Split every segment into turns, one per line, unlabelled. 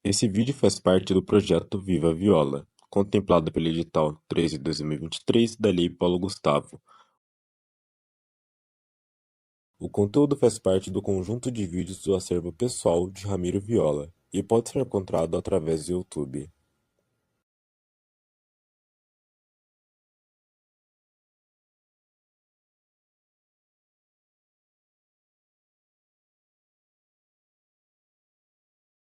Esse vídeo faz parte do projeto Viva Viola, contemplado pelo edital 13/2023 da Lei Paulo Gustavo. O conteúdo faz parte do conjunto de vídeos do acervo pessoal de Ramiro Viola e pode ser encontrado através do YouTube.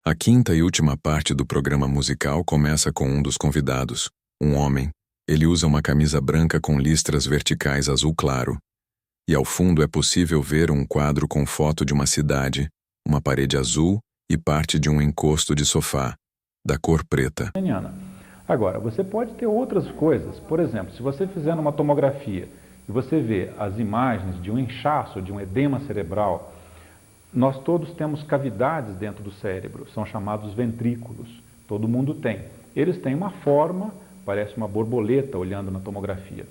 A quinta e última parte do programa musical começa com um dos convidados, um homem. Ele usa uma camisa branca com listras verticais azul claro. E ao fundo é possível ver um quadro com foto de uma cidade, uma parede azul e parte de um encosto de sofá, da cor preta.
Agora, você pode ter outras coisas. Por exemplo, se você fizer uma tomografia e você vê as imagens de um inchaço, de um edema cerebral, nós todos temos cavidades dentro do cérebro, são chamados ventrículos, todo mundo tem. Eles têm uma forma, parece uma borboleta olhando na tomografia.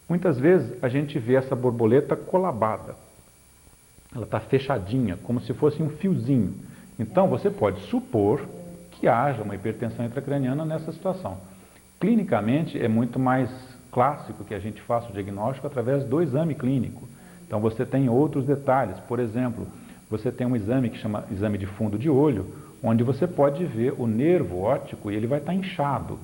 Muitas vezes a gente vê essa borboleta colabada, ela está fechadinha, como se fosse um fiozinho. Então você pode supor que haja uma hipertensão intracraniana nessa situação. Clinicamente é muito mais clássico que a gente faça o diagnóstico através do exame clínico. Então você tem outros detalhes, por exemplo, você tem um exame que chama exame de fundo de olho, onde você pode ver o nervo óptico e ele vai estar inchado,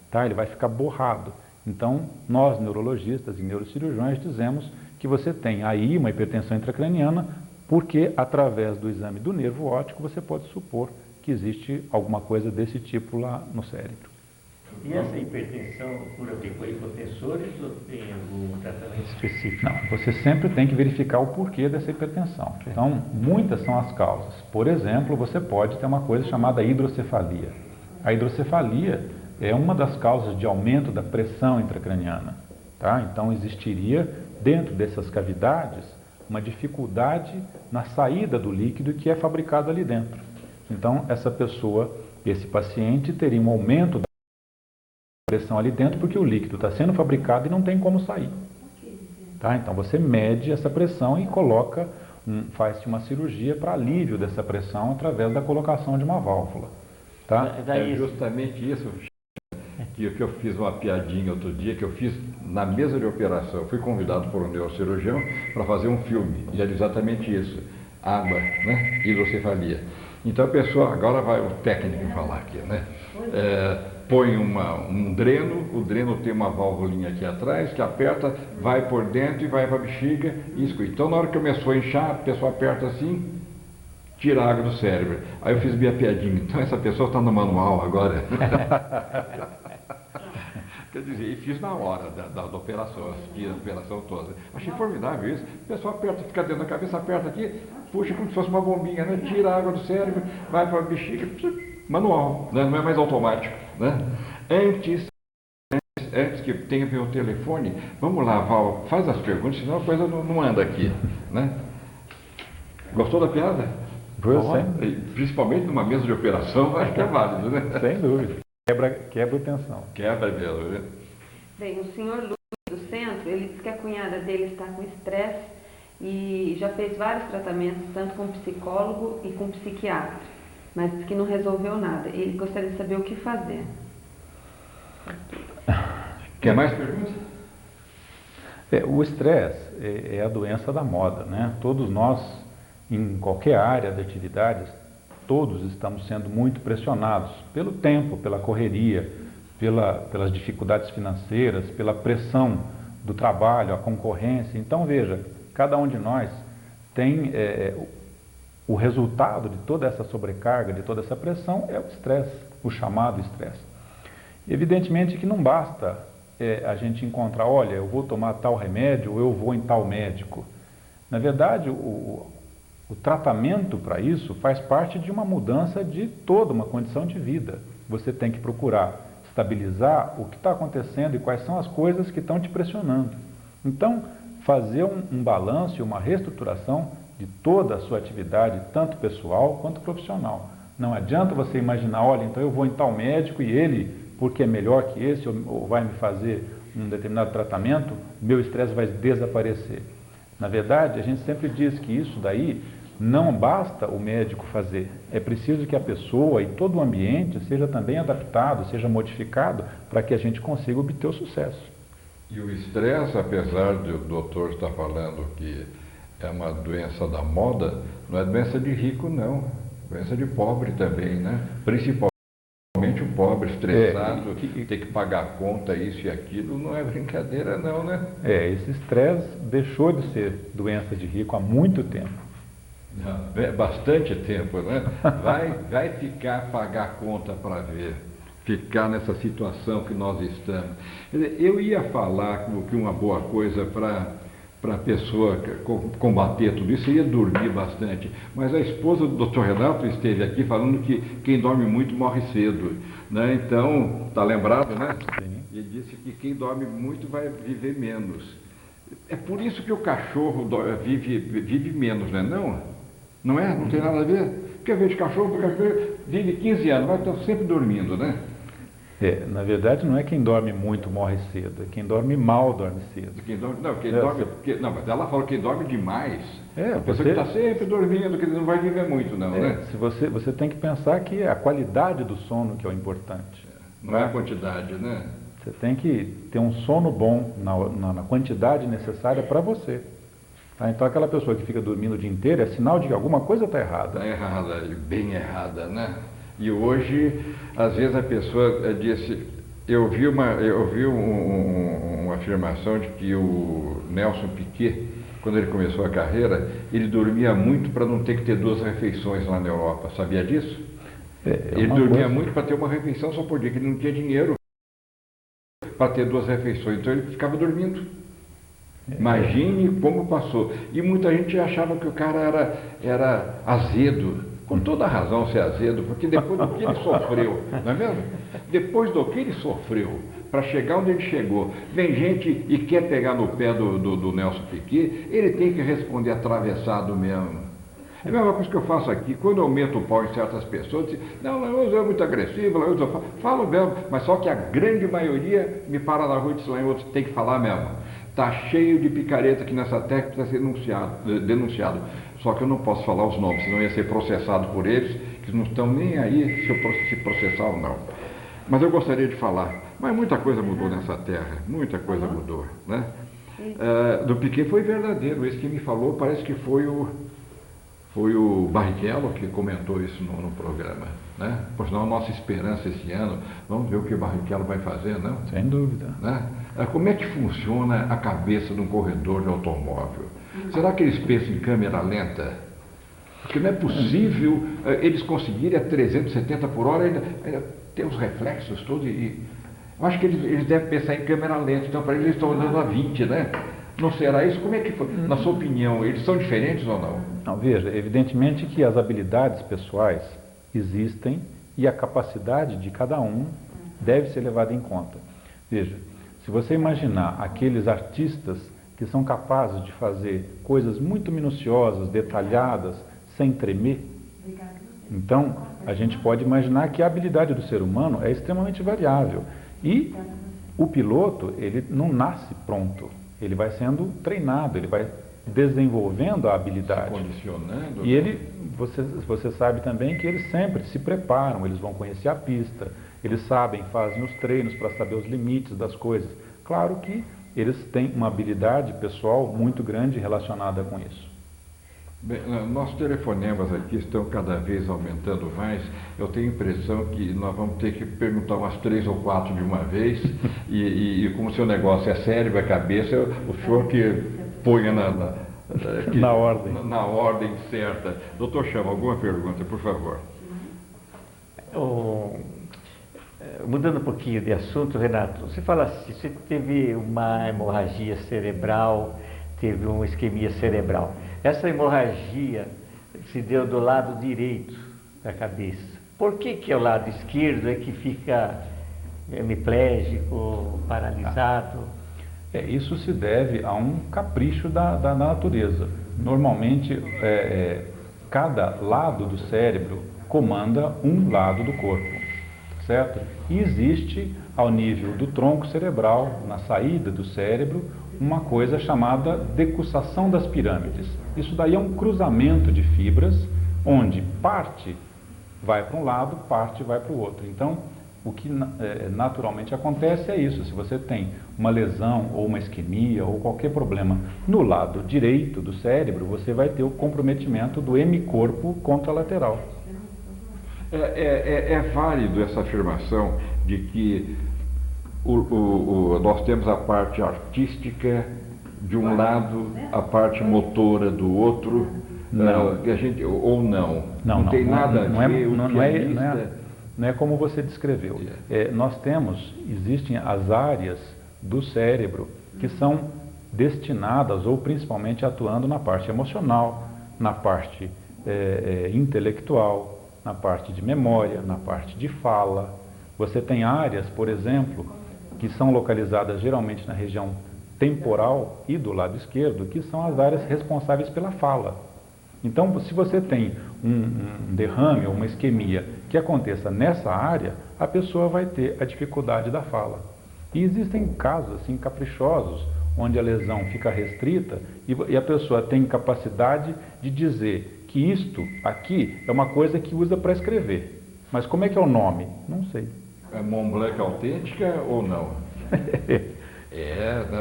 tá? Ele vai ficar borrado. Então, nós neurologistas e neurocirurgiões dizemos que você tem aí uma hipertensão intracraniana, porque através do exame do nervo óptico você pode supor que existe alguma coisa desse tipo lá no cérebro.
E essa hipertensão cura depois hipotensores ou tem algum tratamento específico?
Não, você sempre tem que verificar o porquê dessa hipertensão. Então, muitas são as causas. Por exemplo, você pode ter uma coisa chamada hidrocefalia. A hidrocefalia é uma das causas de aumento da pressão intracraniana. Tá? Então, existiria dentro dessas cavidades uma dificuldade na saída do líquido que é fabricado ali dentro. Então, essa pessoa, esse paciente, teria um aumento da pressão ali dentro porque o líquido está sendo fabricado e não tem como sair. Tá? Então você mede essa pressão e coloca, faz uma cirurgia para alívio dessa pressão através da colocação de uma válvula. Tá?
É justamente isso que eu fiz uma piadinha outro dia, que eu fiz na mesa de operação. Eu fui convidado por um neurocirurgião para fazer um filme, e era exatamente isso, água, né? Hidrocefalia. Então a pessoa, agora vai o técnico falar aqui, né? Põe um dreno, o dreno tem uma válvulinha aqui atrás, que aperta, vai por dentro e vai para a bexiga e escuta. Então na hora que começou a inchar, a pessoa aperta assim, tira a água do cérebro. Aí eu fiz minha piadinha, então essa pessoa está no manual agora. Quer dizer, e fiz na hora da operação, assisti a operação toda. Achei formidável isso. O pessoal aperta, fica dentro da cabeça, aperta aqui, puxa como se fosse uma bombinha, né? Tira a água do cérebro, vai para a bexiga, manual, né? Não é mais automático. Né? Antes que tenha meu telefone, vamos lá, Val, faz as perguntas, senão a coisa não anda aqui. Né? Gostou da piada? Principalmente numa mesa de operação, acho que é válido, né?
Sem dúvida. Quebra a tensão.
Quebra mesmo, né?
Bem, o senhor Luiz do centro, ele diz que a cunhada dele está com estresse e já fez vários tratamentos, tanto com psicólogo e com psiquiatra, mas diz que não resolveu nada. Ele gostaria de saber o que fazer.
Quer mais perguntas?
O estresse é a doença da moda, né? Todos nós, em qualquer área de atividades, todos estamos sendo muito pressionados pelo tempo, pela correria, pelas dificuldades financeiras, pela pressão do trabalho, a concorrência. Então, veja, cada um de nós tem o resultado de toda essa sobrecarga, de toda essa pressão, é o estresse, o chamado estresse. Evidentemente que não basta a gente encontrar, olha, eu vou tomar tal remédio ou eu vou em tal médico. Na verdade, o tratamento para isso faz parte de uma mudança de toda uma condição de vida. Você tem que procurar estabilizar o que está acontecendo e quais são as coisas que estão te pressionando. Então, fazer um balanço e uma reestruturação de toda a sua atividade, tanto pessoal quanto profissional. Não adianta você imaginar, olha, então eu vou em tal médico e ele, porque é melhor que esse, ou vai me fazer um determinado tratamento, meu estresse vai desaparecer. Na verdade, a gente sempre diz que isso daí não basta o médico fazer, é preciso que a pessoa e todo o ambiente seja também adaptado, seja modificado para que a gente consiga obter o sucesso.
E o estresse, apesar do doutor estar falando que é uma doença da moda, não é doença de rico não, doença de pobre também, né? Principalmente o pobre estressado, ter que pagar a conta, isso e aquilo, não é brincadeira não, né?
Esse estresse deixou de ser doença de rico há muito tempo.
Bastante tempo, né? Vai ficar pagar a conta para ver, ficar nessa situação que nós estamos. Eu ia falar que uma boa coisa para a pessoa combater tudo isso seria dormir bastante, mas a esposa do Dr. Renato esteve aqui falando que quem dorme muito morre cedo, né? Então, tá lembrado, né?
Sim.
Ele disse que quem dorme muito vai viver menos. É por isso que o cachorro vive menos, né? Não é? Não tem nada a ver? Porque ver de cachorro, o cachorro vive 15 anos, mas está sempre dormindo, né?
Na verdade, não é quem dorme muito morre cedo, é quem dorme mal dorme cedo.
Mas ela falou que quem dorme demais. A pessoa
você
que está sempre dormindo, que não vai viver muito, não, né?
Se você tem que pensar que é a qualidade do sono que é o importante.
Não é a quantidade, né?
Você tem que ter um sono bom na quantidade necessária para você. Tá? Então, aquela pessoa que fica dormindo o dia inteiro é sinal de que alguma coisa está errada.
Está errada, bem errada, né? E hoje, às vezes a pessoa disse, eu vi uma afirmação de que o Nelson Piquet, quando ele começou a carreira, ele dormia muito para não ter que ter 2 refeições lá na Europa. Sabia disso? Ele dormia muito para ter uma refeição só por dia, que ele não tinha dinheiro para ter 2 refeições, então ele ficava dormindo. Imagine como passou. E muita gente achava que o cara era azedo. Com toda a razão ser azedo, porque depois do que ele sofreu, não é mesmo? Depois do que ele sofreu, para chegar onde ele chegou, vem gente e quer pegar no pé do Nelson Piquet, ele tem que responder atravessado mesmo. É a mesma coisa que eu faço aqui, quando eu meto o pau em certas pessoas, dizem, não, eu é muito agressivo, eu falo mesmo, mas só que a grande maioria me para na rua e diz, lá em outros tem que falar mesmo. Está cheio de picareta aqui nessa terra que precisa ser denunciado. Só que eu não posso falar os nomes, senão ia ser processado por eles, que não estão nem aí se eu se processar ou não. Mas eu gostaria de falar. Mas muita coisa mudou nessa terra, muita coisa mudou, né? Do Piquet foi verdadeiro, esse que me falou parece que foi o Barrichello que comentou isso no programa, né? Por sinal, nossa esperança esse ano, vamos ver o que o Barrichello vai fazer, não?
Sem dúvida.
Né? Como é que funciona a cabeça de um corredor de automóvel? Será que eles pensam em câmera lenta? Porque não é possível eles conseguirem a 370 por hora ainda ter os reflexos todos eu acho que eles devem pensar em câmera lenta, então para eles estão andando a 20, né? Não será isso? Como é que foi? Na sua opinião, eles são diferentes ou não?
Não, veja, evidentemente que as habilidades pessoais existem e a capacidade de cada um deve ser levada em conta. Veja, se você imaginar aqueles artistas que são capazes de fazer coisas muito minuciosas, detalhadas, sem tremer, então a gente pode imaginar que a habilidade do ser humano é extremamente variável. E o piloto, ele não nasce pronto, ele vai sendo treinado, ele vai desenvolvendo a habilidade.
Condicionando.
E você sabe também que eles sempre se preparam, eles vão conhecer a pista, eles sabem, fazem os treinos para saber os limites das coisas. Claro que eles têm uma habilidade pessoal muito grande relacionada com isso.
Bem, nossos telefonemas aqui estão cada vez aumentando mais. Eu tenho a impressão que nós vamos ter que perguntar umas 3 ou 4 de uma vez. e como o seu negócio é cérebro, é cabeça, o senhor que ponha
na ordem.
Na ordem certa. Doutor Chama, alguma pergunta, por favor?
Mudando um pouquinho de assunto, Renato, você fala assim, você teve uma hemorragia cerebral, teve uma isquemia cerebral. Essa hemorragia se deu do lado direito da cabeça. Por que é o lado esquerdo é que fica hemiplégico, paralisado?
Isso se deve a um capricho da natureza. Normalmente, cada lado do cérebro comanda um lado do corpo, certo? E existe, ao nível do tronco cerebral, na saída do cérebro, uma coisa chamada decussação das pirâmides. Isso daí é um cruzamento de fibras, onde parte vai para um lado, parte vai para o outro. Então, o que naturalmente acontece é isso. Se você tem uma lesão ou uma isquemia ou qualquer problema no lado direito do cérebro, você vai ter o comprometimento do hemicorpo contralateral.
É válido essa afirmação de que nós temos a parte artística de um lado, a parte motora do outro,
Não.
que a gente, ou não?
Não
Tem nada a ver,
não é como você descreveu. Existem as áreas do cérebro que são destinadas ou principalmente atuando na parte emocional, na parte intelectual, na parte de memória, na parte de fala. Você tem áreas, por exemplo, que são localizadas geralmente na região temporal e do lado esquerdo, que são as áreas responsáveis pela fala. Então, se você tem um derrame ou uma isquemia que aconteça nessa área, a pessoa vai ter a dificuldade da fala. E existem casos assim caprichosos, onde a lesão fica restrita e a pessoa tem capacidade de dizer que isto aqui é uma coisa que usa para escrever. Mas como é que é o nome? Não sei.
É Mont Blanc autêntica ou não?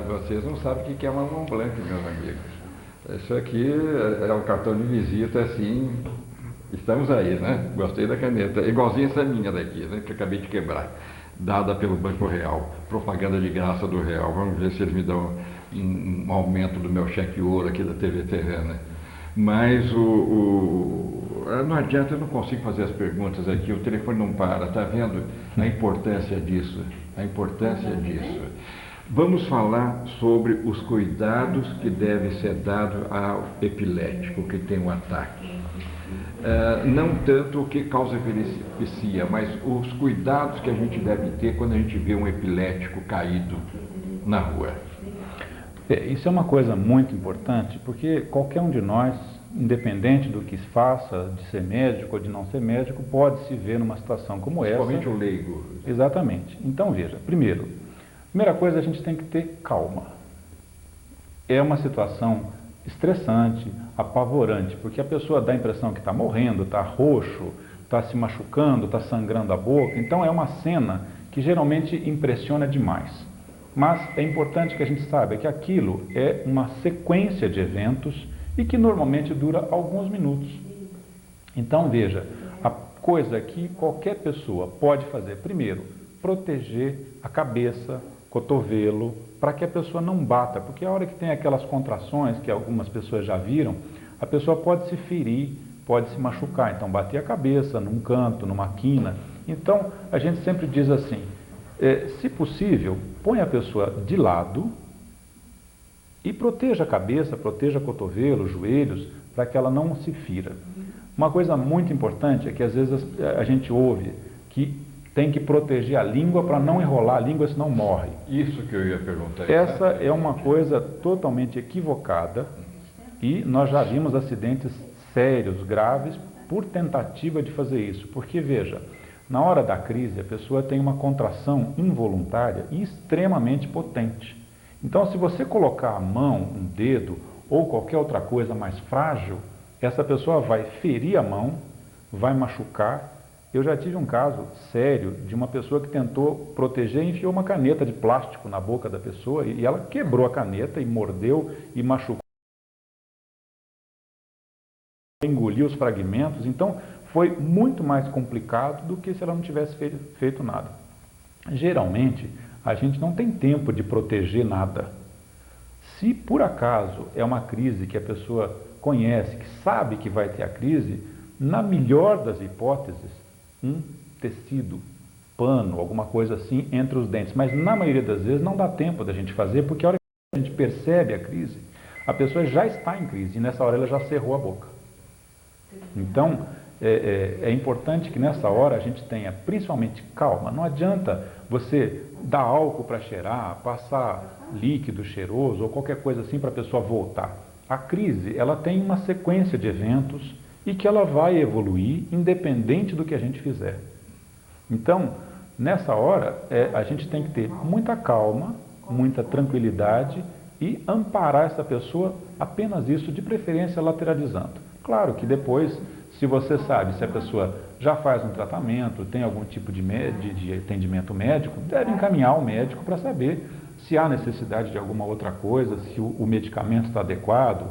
Vocês não sabem o que é uma Mont Blanc, meus amigos. Isso aqui é um cartão de visita, assim, estamos aí, né? Gostei da caneta, igualzinha essa minha daqui, né? Que eu acabei de quebrar, dada pelo Banco Real, propaganda de graça do Real. Vamos ver se eles me dão um aumento do meu cheque ouro aqui da TV Terrana. Mas não adianta, eu não consigo fazer as perguntas aqui, o telefone não para, está vendo a importância disso, Vamos falar sobre os cuidados que devem ser dados ao epilético que tem um ataque. Não tanto o que causa epilepsia, mas os cuidados que a gente deve ter quando a gente vê um epilético caído na rua.
Isso é uma coisa muito importante, porque qualquer um de nós, independente do que faça, de ser médico ou de não ser médico, pode se ver numa situação como essa.
Principalmente o leigo.
Exatamente. Então, veja, primeira coisa, a gente tem que ter calma. É uma situação estressante, apavorante, porque a pessoa dá a impressão que está morrendo, está roxo, está se machucando, está sangrando a boca. Então, é uma cena que geralmente impressiona demais. Mas é importante que a gente saiba que aquilo é uma sequência de eventos e que normalmente dura alguns minutos. Então, veja, a coisa que qualquer pessoa pode fazer, primeiro, proteger a cabeça, cotovelo, para que a pessoa não bata, porque a hora que tem aquelas contrações que algumas pessoas já viram, a pessoa pode se ferir, pode se machucar, então bater a cabeça num canto, numa quina. Então, a gente sempre diz assim, se possível, põe a pessoa de lado e proteja a cabeça, proteja cotovelo, joelhos, para que ela não se fira. Uma coisa muito importante é que às vezes a gente ouve que tem que proteger a língua para não enrolar a língua, senão morre.
Isso que eu ia perguntar.
Essa é uma coisa totalmente equivocada e nós já vimos acidentes sérios, graves, por tentativa de fazer isso. Porque, veja, na hora da crise, a pessoa tem uma contração involuntária e extremamente potente. Então, se você colocar a mão, um dedo ou qualquer outra coisa mais frágil, essa pessoa vai ferir a mão, vai machucar. Eu já tive um caso sério de uma pessoa que tentou proteger e enfiou uma caneta de plástico na boca da pessoa e ela quebrou a caneta e mordeu e machucou, engoliu os fragmentos. Então, foi muito mais complicado do que se ela não tivesse feito nada. Geralmente, a gente não tem tempo de proteger nada. Se por acaso é uma crise que a pessoa conhece, que sabe que vai ter a crise, na melhor das hipóteses, um tecido, pano, alguma coisa assim entre os dentes. Mas na maioria das vezes não dá tempo da gente fazer, porque a hora que a gente percebe a crise, a pessoa já está em crise e nessa hora ela já cerrou a boca. Então, é importante que nessa hora a gente tenha principalmente calma. Não adianta você dar álcool para cheirar, passar líquido cheiroso ou qualquer coisa assim para a pessoa voltar. A crise, ela tem uma sequência de eventos e que ela vai evoluir independente do que a gente fizer. Então, nessa hora, a gente tem que ter muita calma, muita tranquilidade e amparar essa pessoa, apenas isso, de preferência lateralizando. Claro que depois, se você sabe se a pessoa já faz um tratamento, tem algum tipo de atendimento médico, deve encaminhar o médico para saber se há necessidade de alguma outra coisa, se o medicamento está adequado,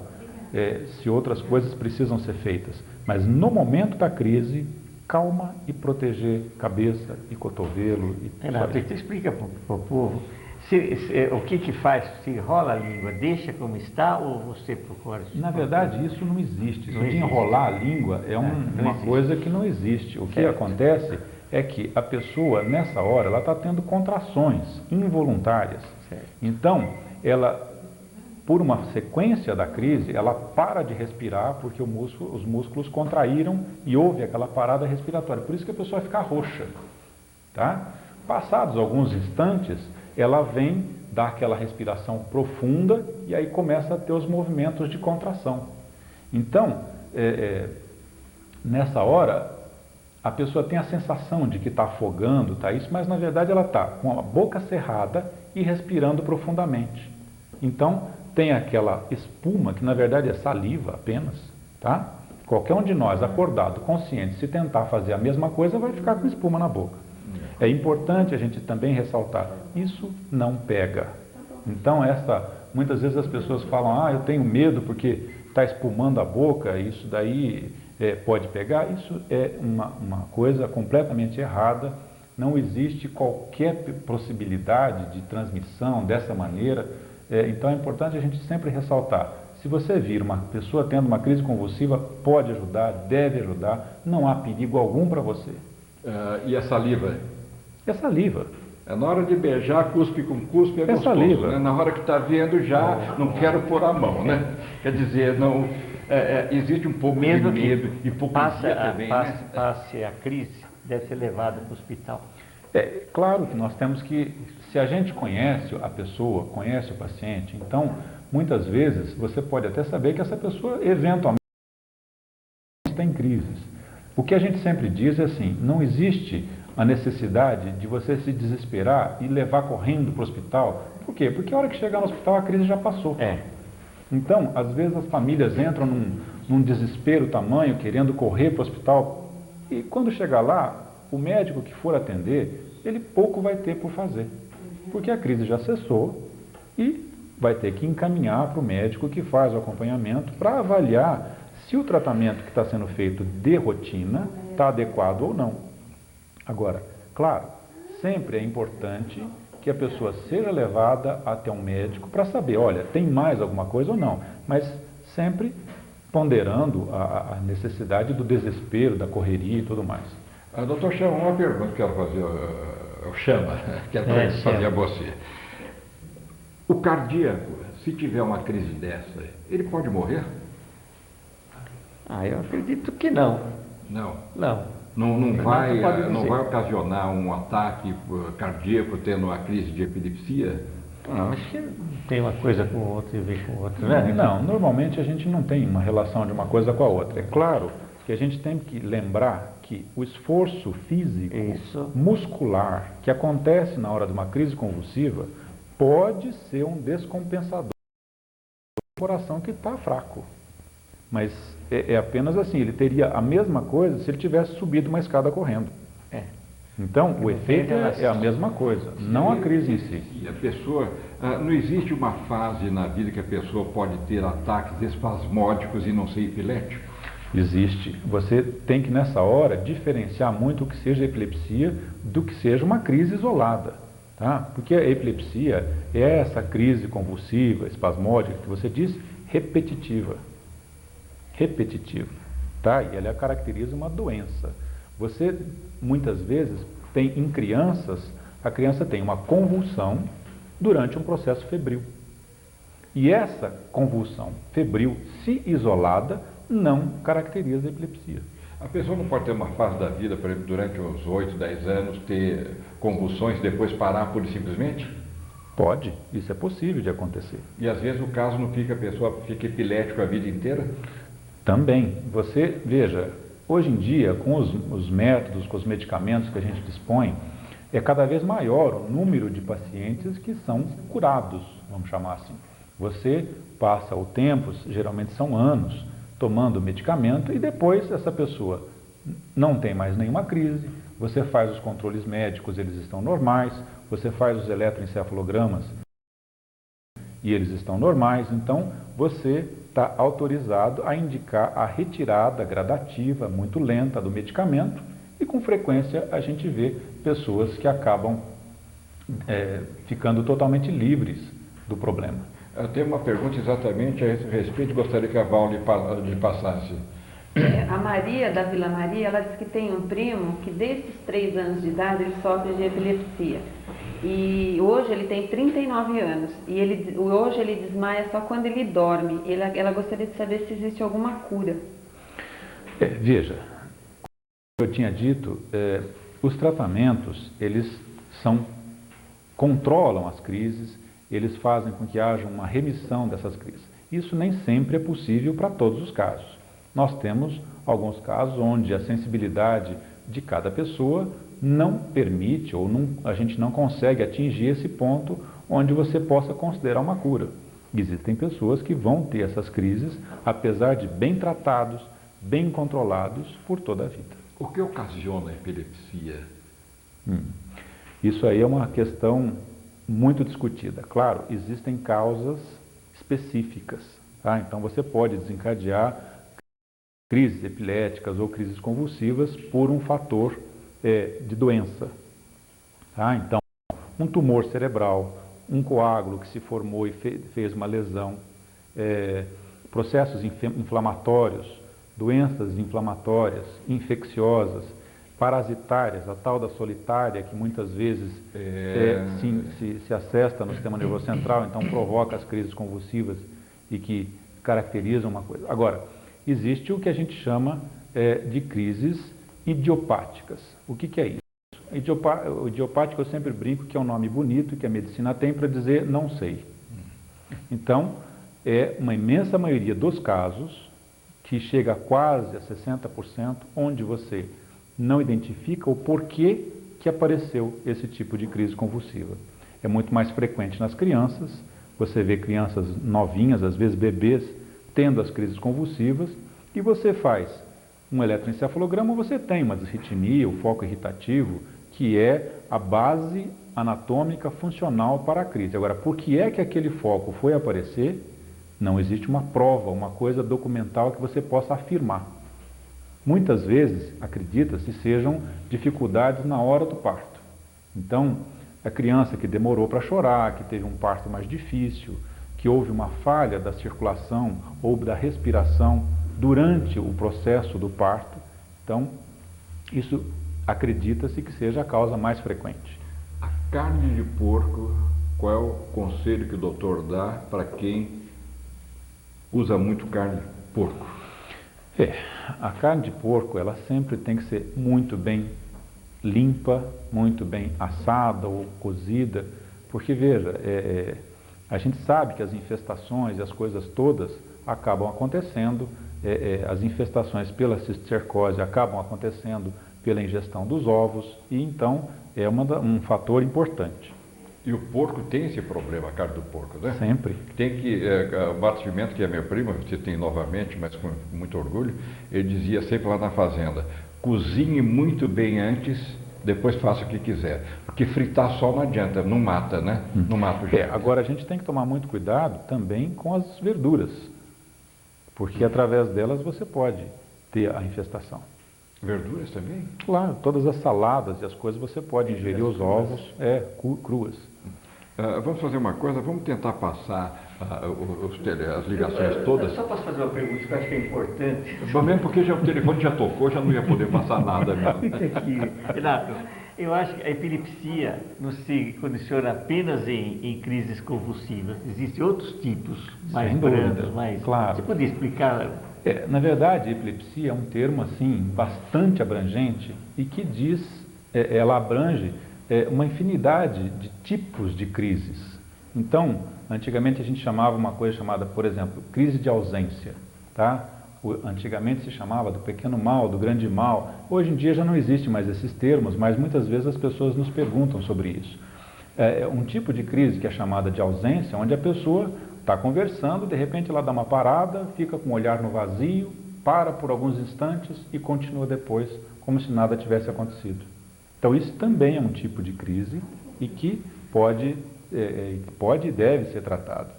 se outras coisas precisam ser feitas. Mas no momento da crise, calma e proteger cabeça e cotovelo.
Renato, você explica para o povo o que faz, se rola a língua, deixa como está ou você procura?
Na verdade, isso não existe. Isso de enrolar a língua é uma coisa que não existe. O que acontece é que a pessoa, nessa hora, ela está tendo contrações involuntárias.
Certo.
Então, ela, por uma sequência da crise, ela para de respirar porque os músculos contraíram e houve aquela parada respiratória. Por isso que a pessoa fica roxa. Tá? Passados alguns instantes, ela vem dar aquela respiração profunda e aí começa a ter os movimentos de contração. Então, nessa hora, a pessoa tem a sensação de que está afogando, mas na verdade ela está com a boca cerrada e respirando profundamente. Então, tem aquela espuma, que na verdade é saliva apenas, tá? Qualquer um de nós, acordado, consciente, se tentar fazer a mesma coisa, vai ficar com espuma na boca. É importante a gente também ressaltar, isso não pega. Então, muitas vezes as pessoas falam, eu tenho medo porque está espumando a boca, isso daí pode pegar. Isso é uma coisa completamente errada, não existe qualquer possibilidade de transmissão dessa maneira. Então é importante a gente sempre ressaltar, se você vir uma pessoa tendo uma crise convulsiva, pode ajudar, deve ajudar, não há perigo algum para você.
E a saliva?
E a saliva?
Na hora de beijar, cuspe com cuspe é gostoso,
saliva.
Né? Na hora que está vendo, já não quero pôr a mão, né? Quer dizer, não, existe um pouco
mesmo
de medo, hipocrisia também, né?
Passe a crise, deve ser levado para o hospital.
Claro que nós temos que, se a gente conhece a pessoa, conhece o paciente, então, muitas vezes, você pode até saber que essa pessoa, eventualmente, está em crises. O que a gente sempre diz é assim, não existe a necessidade de você se desesperar e levar correndo para o hospital. Por quê? Porque a hora que chegar no hospital, a crise já passou. Então, às vezes as famílias entram num desespero tamanho, querendo correr para o hospital, e quando chegar lá, o médico que for atender, ele pouco vai ter por fazer, porque a crise já cessou e vai ter que encaminhar para o médico que faz o acompanhamento para avaliar se o tratamento que está sendo feito de rotina está adequado ou não. Agora, claro, sempre é importante que a pessoa seja levada até um médico para saber, olha, tem mais alguma coisa ou não, mas sempre ponderando a necessidade do desespero, da correria e tudo mais.
Doutor Chama, uma pergunta que quero fazer, quero fazer a você. O cardíaco, se tiver uma crise dessa, ele pode morrer?
Eu acredito que não.
Não?
Não.
Não vai ocasionar um ataque cardíaco tendo uma crise de epilepsia?
Acho que tem uma coisa com outra e vem com outra, né?
Não, normalmente a gente não tem uma relação de uma coisa com a outra. É claro que a gente tem que lembrar que o esforço físico, muscular, que acontece na hora de uma crise convulsiva, pode ser um descompensador do coração que está fraco. Mas é apenas assim, ele teria a mesma coisa se ele tivesse subido uma escada correndo. Então, o efeito é a mesma coisa, não a crise em si.
E a pessoa, não existe uma fase na vida que a pessoa pode ter ataques espasmódicos e não ser epilético?
Existe. Você tem que, nessa hora, diferenciar muito o que seja epilepsia do que seja uma crise isolada. Tá? Porque a epilepsia é essa crise convulsiva, espasmódica, que você diz, repetitiva. Tá? E ela caracteriza uma doença. Você, muitas vezes, tem em crianças, a criança tem uma convulsão durante um processo febril. E essa convulsão febril, se isolada, não caracteriza a epilepsia.
A pessoa não pode ter uma fase da vida, por exemplo, durante uns 8, 10 anos, ter convulsões e depois parar pura e simplesmente?
Pode, isso é possível de acontecer.
E às vezes o caso não fica, a pessoa fica epilética a vida inteira?
Também. Você, veja, hoje em dia, com os métodos, com os medicamentos que a gente dispõe, é cada vez maior o número de pacientes que são curados, vamos chamar assim. Você passa o tempo, geralmente são anos, tomando o medicamento e depois essa pessoa não tem mais nenhuma crise, você faz os controles médicos, eles estão normais, você faz os eletroencefalogramas e eles estão normais, então você está autorizado a indicar a retirada gradativa, muito lenta do medicamento e com frequência a gente vê pessoas que acabam ficando totalmente livres do problema.
Eu tenho uma pergunta exatamente a esse respeito, gostaria que a Val lhe passasse.
A Maria, da Vila Maria, ela diz que tem um primo que desde os 3 anos de idade ele sofre de epilepsia. E hoje ele tem 39 anos e hoje ele desmaia só quando ele dorme. Ela gostaria de saber se existe alguma cura.
Veja, como eu tinha dito, os tratamentos, eles controlam as crises, eles fazem com que haja uma remissão dessas crises. Isso nem sempre é possível para todos os casos. Nós temos alguns casos onde a sensibilidade de cada pessoa não permite ou a gente não consegue atingir esse ponto onde você possa considerar uma cura. Existem pessoas que vão ter essas crises, apesar de bem tratados, bem controlados por toda a vida.
O que ocasiona a epilepsia?
Isso aí é uma questão muito discutida. Claro, existem causas específicas, tá? Então você pode desencadear crises epiléticas ou crises convulsivas por um fator de doença. Tá? Então, um tumor cerebral, um coágulo que se formou e fez uma lesão, processos inflamatórios, doenças inflamatórias, infecciosas, parasitárias, a tal da solitária, que muitas vezes se acesta no sistema nervoso central, então provoca as crises convulsivas e que caracterizam uma coisa. Agora, existe o que a gente chama de crises idiopáticas. O que é isso? O idiopático eu sempre brinco que é um nome bonito que a medicina tem para dizer não sei. Então, é uma imensa maioria dos casos, que chega a quase a 60%, onde você não identifica o porquê que apareceu esse tipo de crise convulsiva. É muito mais frequente nas crianças, você vê crianças novinhas, às vezes bebês, tendo as crises convulsivas, e você faz um eletroencefalograma, você tem uma disritmia, o foco irritativo, que é a base anatômica funcional para a crise. Agora, por que é que aquele foco foi aparecer? Não existe uma prova, uma coisa documental que você possa afirmar. Muitas vezes, acredita-se, sejam dificuldades na hora do parto. Então, a criança que demorou para chorar, que teve um parto mais difícil, que houve uma falha da circulação ou da respiração durante o processo do parto, então, isso acredita-se que seja a causa mais frequente.
A carne de porco, qual é o conselho que o doutor dá para quem usa muito carne de porco?
A carne de porco, ela sempre tem que ser muito bem limpa, muito bem assada ou cozida, porque veja, a gente sabe que as infestações e as coisas todas acabam acontecendo, as infestações pela cisticercose acabam acontecendo pela ingestão dos ovos, e então é um fator importante.
E o porco tem esse problema, a carne do porco, né?
Sempre.
Tem que, o Marcos Pimenta, que é meu primo, você tem novamente, mas com muito orgulho, ele dizia sempre lá na fazenda, cozinhe muito bem antes, depois faça o que quiser. Porque fritar só não adianta, não mata, né? Não mata o jeito.
Agora a gente tem que tomar muito cuidado também com as verduras, porque através delas você pode ter a infestação.
Verduras também?
Claro, todas as saladas e as coisas você pode ingerir os ovos cruas.
Vamos fazer uma coisa, vamos tentar passar as ligações todas.
Eu só posso fazer uma pergunta que eu acho que é importante.
Também porque o telefone já tocou, já não ia poder passar nada mesmo.
Renato, eu acho que a epilepsia não se condiciona apenas em crises convulsivas. Existem outros tipos mais brandos, mais...
Claro.
Você poderia explicar?
Na verdade, a epilepsia é um termo assim bastante abrangente e que ela abrange uma infinidade de tipos de crises. Então, antigamente a gente chamava uma coisa chamada, por exemplo, crise de ausência, tá? Antigamente se chamava do pequeno mal, do grande mal. Hoje em dia já não existe mais esses termos, mas muitas vezes as pessoas nos perguntam sobre isso. Um tipo de crise que é chamada de ausência, onde a pessoa está conversando, de repente ela dá uma parada, fica com o olhar no vazio, para por alguns instantes e continua depois, como se nada tivesse acontecido. Então isso também é um tipo de crise e que pode e deve ser tratado.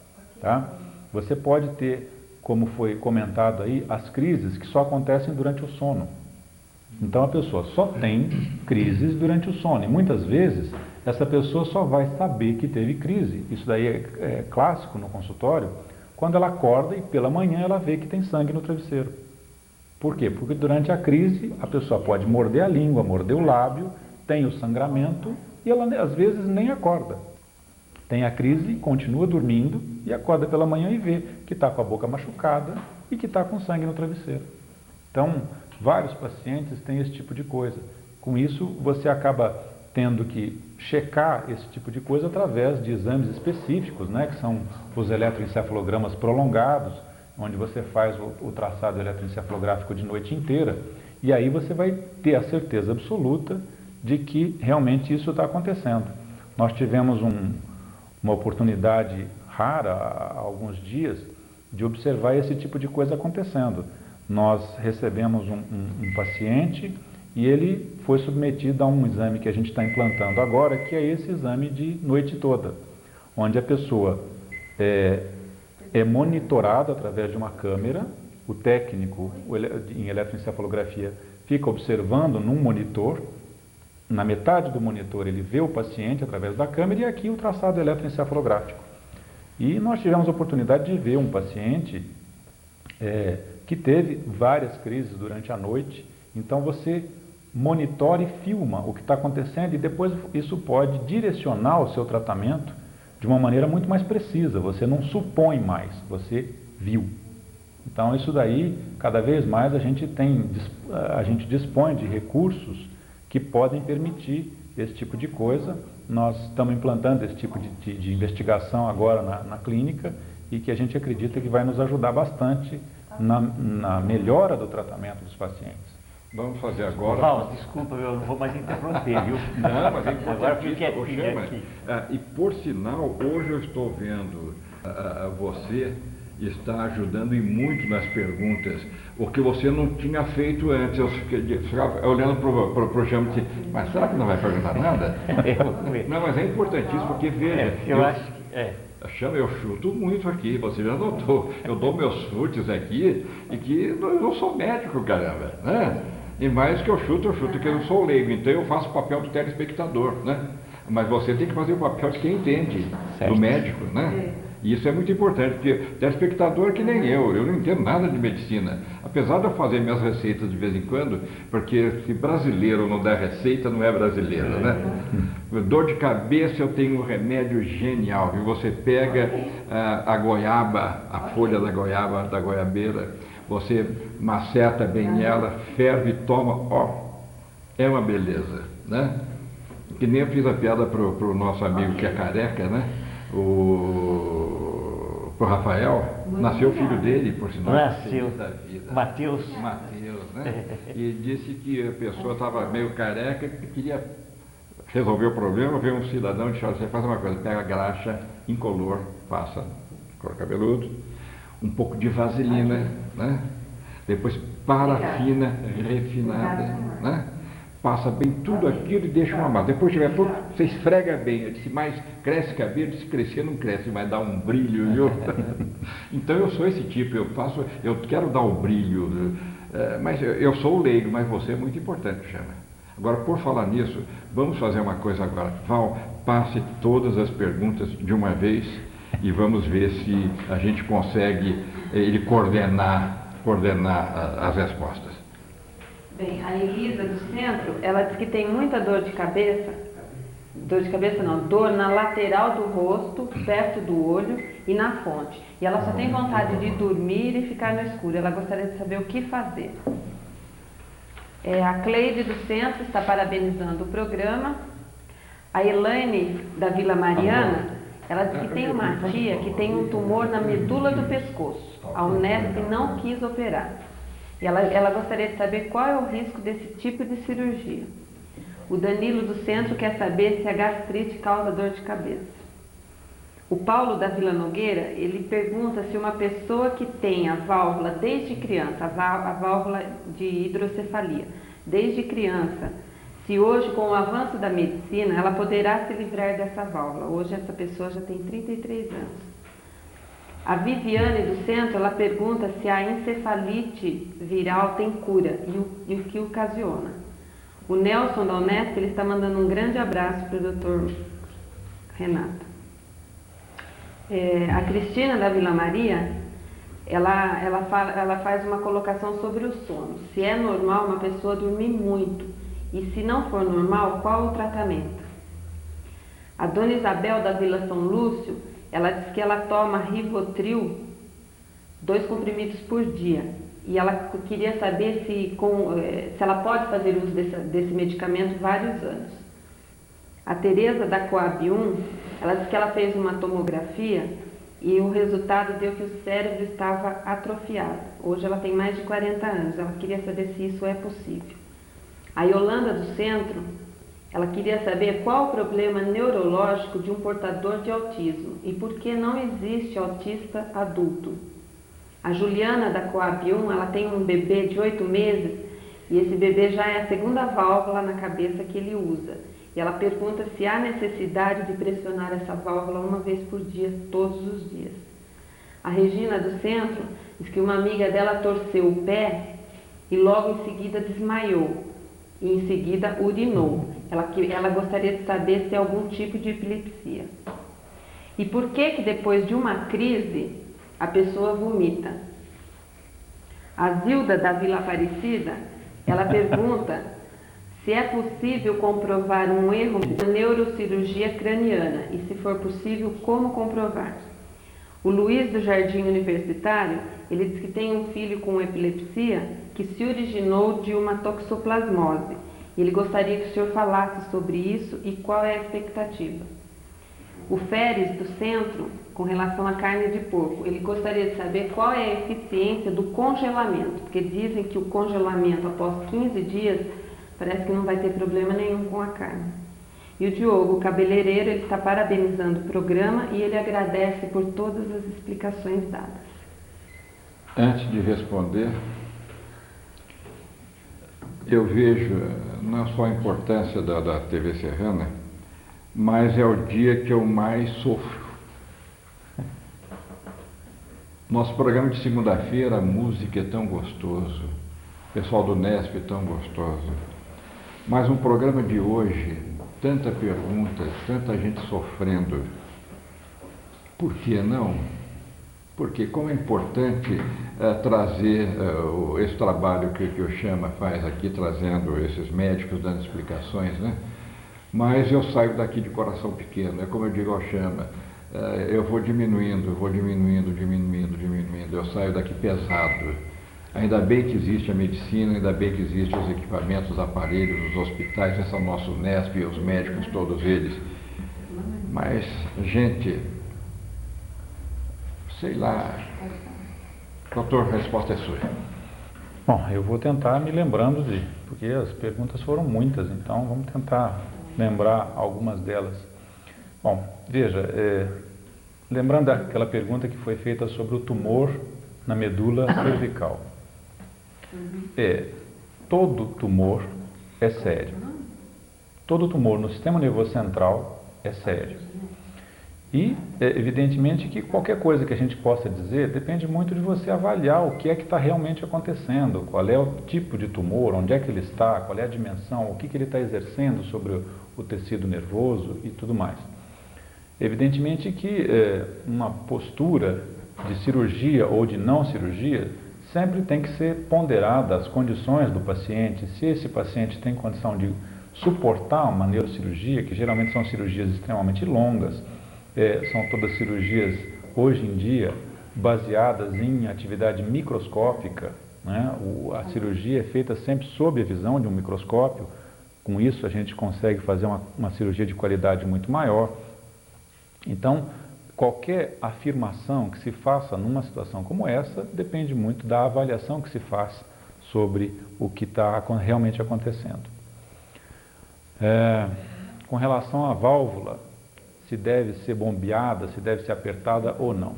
Tá? Você pode ter, como foi comentado aí, as crises que só acontecem durante o sono. Então a pessoa só tem crises durante o sono e muitas vezes essa pessoa só vai saber que teve crise. Isso daí é clássico no consultório, quando ela acorda e pela manhã ela vê que tem sangue no travesseiro. Por quê? Porque durante a crise a pessoa pode morder a língua, morder o lábio, tem o sangramento e ela às vezes nem acorda. Tem a crise, continua dormindo e acorda pela manhã e vê que está com a boca machucada e que está com sangue no travesseiro. Então, vários pacientes têm esse tipo de coisa. Com isso, você acaba tendo que checar esse tipo de coisa através de exames específicos, né, que são os eletroencefalogramas prolongados, onde você faz o traçado eletroencefalográfico de noite inteira, e aí você vai ter a certeza absoluta de que realmente isso está acontecendo. Nós tivemos uma oportunidade rara, há alguns dias, de observar esse tipo de coisa acontecendo. Nós recebemos um paciente e ele foi submetido a um exame que a gente está implantando agora, que é esse exame de noite toda, onde a pessoa é monitorada através de uma câmera, o técnico em eletroencefalografia fica observando num monitor, na metade do monitor ele vê o paciente através da câmera e aqui o traçado eletroencefalográfico. E nós tivemos a oportunidade de ver um paciente que teve várias crises durante a noite, então você monitora e filma o que está acontecendo e depois isso pode direcionar o seu tratamento de uma maneira muito mais precisa, você não supõe mais, você viu. Então isso daí, cada vez mais a gente dispõe de recursos que podem permitir esse tipo de coisa. Nós estamos implantando esse tipo de investigação agora na clínica e que a gente acredita que vai nos ajudar bastante na melhora do tratamento dos pacientes.
Vamos fazer agora...
Paulo, desculpa, eu não vou mais interromper, viu?
Não, mas é
agora fique
importante.
aqui.
E por sinal, hoje eu estou vendo você está ajudando e muito nas perguntas, o que você não tinha feito antes. Eu ficava olhando para o Chama e disse, mas será que não vai perguntar nada? Não, mas é importantíssimo, porque veja...
eu acho que...
Chama, eu chuto muito aqui, você já notou. Eu dou meus chutes aqui e que eu não sou médico, caramba, né? E mais que eu chuto que eu não sou leigo, então eu faço o papel do telespectador, né? Mas você tem que fazer o papel de quem entende, do médico, né? E isso é muito importante, porque telespectador é que nem eu não entendo nada de medicina. Apesar de eu fazer minhas receitas de vez em quando, porque se brasileiro não der receita, não é brasileiro, né? Dor de cabeça, eu tenho um remédio genial, que você pega a goiaba, a folha da goiaba, da goiabeira, você maceta bem ela, ferve e toma, é uma beleza, né? Que nem eu fiz a piada pro nosso amigo que é careca, né? Pro Rafael, nasceu o filho dele, por sinal.
Nasceu, Mateus,
né? E disse que a pessoa estava meio careca e queria resolver o problema, veio um cidadão e disse, olha, você faz uma coisa, pega a graxa incolor, passa couro cabeludo, um pouco de vaselina, né? Depois parafina refinada, né? Passa bem tudo aquilo e deixa uma massa. Depois tiver pouco, você esfrega bem. Eu disse, mas cresce cabelo? Se crescer não cresce, mas dá um brilho, viu? Então eu sou esse tipo, eu quero dar o brilho, mas eu sou o leigo, mas você é muito importante, Chama. Agora, por falar nisso, vamos fazer uma coisa agora. Val, passe todas as perguntas de uma vez e vamos ver se a gente consegue ele coordenar as respostas.
Bem, a Elisa do centro, ela diz que tem muita dor de cabeça não, dor na lateral do rosto, perto do olho e na fonte. E ela só tem vontade de dormir e ficar no escuro. Ela gostaria de saber o que fazer. A Cleide do centro está parabenizando o programa. A Elaine da Vila Mariana, ela diz que tem uma tia que tem um tumor na medula do pescoço. A Unesp não quis operar. E ela gostaria de saber qual é o risco desse tipo de cirurgia. O Danilo do centro quer saber se a gastrite causa dor de cabeça. O Paulo da Vila Nogueira, ele pergunta se uma pessoa que tem a válvula desde criança, a válvula de hidrocefalia, desde criança, se hoje, com o avanço da medicina, ela poderá se livrar dessa válvula. Hoje essa pessoa já tem 33 anos. A Viviane do Centro, ela pergunta se a encefalite viral tem cura e o que ocasiona. O Nelson da Unesp, ele está mandando um grande abraço para o Dr. Renato. A Cristina da Vila Maria, ela faz uma colocação sobre o sono. Se é normal uma pessoa dormir muito e se não for normal, qual o tratamento? A Dona Isabel da Vila São Lúcio, ela diz que ela toma Rivotril, 2 comprimidos por dia. E ela queria saber se ela pode fazer uso desse medicamento vários anos. A Tereza da Coab 1, ela diz que ela fez uma tomografia e o resultado deu que o cérebro estava atrofiado. Hoje ela tem mais de 40 anos, ela queria saber se isso é possível. A Yolanda do Centro, ela queria saber qual o problema neurológico de um portador de autismo e por que não existe autista adulto. A Juliana da Coab 1, ela tem um bebê de 8 meses e esse bebê já é a segunda válvula na cabeça que ele usa. E ela pergunta se há necessidade de pressionar essa válvula uma vez por dia, todos os dias. A Regina do Centro diz que uma amiga dela torceu o pé e logo em seguida desmaiou. E em seguida urinou. Ela gostaria de saber se é algum tipo de epilepsia. E por que depois de uma crise a pessoa vomita? A Zilda da Vila Aparecida, ela pergunta se é possível comprovar um erro na neurocirurgia craniana e, se for possível, como comprovar. O Luiz do Jardim Universitário, ele diz que tem um filho com epilepsia que se originou de uma toxoplasmose. Ele gostaria que o senhor falasse sobre isso e qual é a expectativa. O Féres do Centro, com relação à carne de porco, ele gostaria de saber qual é a eficiência do congelamento, porque dizem que o congelamento após 15 dias parece que não vai ter problema nenhum com a carne. E o Diogo, o cabeleireiro, ele está parabenizando o programa e ele agradece por todas as explicações dadas.
Antes de responder, eu vejo não só a importância da TV Serrana, mas é o dia que eu mais sofro. Nosso programa de segunda-feira, a música é tão gostoso, o pessoal do Nesp é tão gostoso. Mas um programa de hoje, tanta pergunta, tanta gente sofrendo. Por que não? Porque como é importante trazer esse trabalho que o Chama faz aqui, trazendo esses médicos, dando explicações, né? Mas eu saio daqui de coração pequeno, é como eu digo ao Chama, eu vou diminuindo, eu saio daqui pesado. Ainda bem que existe a medicina, ainda bem que existem os equipamentos, os aparelhos, os hospitais, esse é o nosso Nesp, os médicos, todos eles. Mas, gente, sei lá, doutor, a resposta é sua.
Bom, eu vou tentar me lembrando porque as perguntas foram muitas, então vamos tentar lembrar algumas delas. Bom, veja, lembrando daquela pergunta que foi feita sobre o tumor na medula cervical. Todo tumor é sério. Todo tumor no sistema nervoso central é sério. E, evidentemente, que qualquer coisa que a gente possa dizer depende muito de você avaliar o que é que está realmente acontecendo, qual é o tipo de tumor, onde é que ele está, qual é a dimensão, o que ele está exercendo sobre o tecido nervoso e tudo mais. Evidentemente que uma postura de cirurgia ou de não cirurgia sempre tem que ser ponderada as condições do paciente. Se esse paciente tem condição de suportar uma neurocirurgia, que geralmente são cirurgias extremamente longas, são todas cirurgias, hoje em dia, baseadas em atividade microscópica, né? A cirurgia é feita sempre sob a visão de um microscópio. Com isso, a gente consegue fazer uma cirurgia de qualidade muito maior. Então, qualquer afirmação que se faça numa situação como essa depende muito da avaliação que se faz sobre o que está realmente acontecendo. Com relação à válvula, se deve ser bombeada, se deve ser apertada ou não.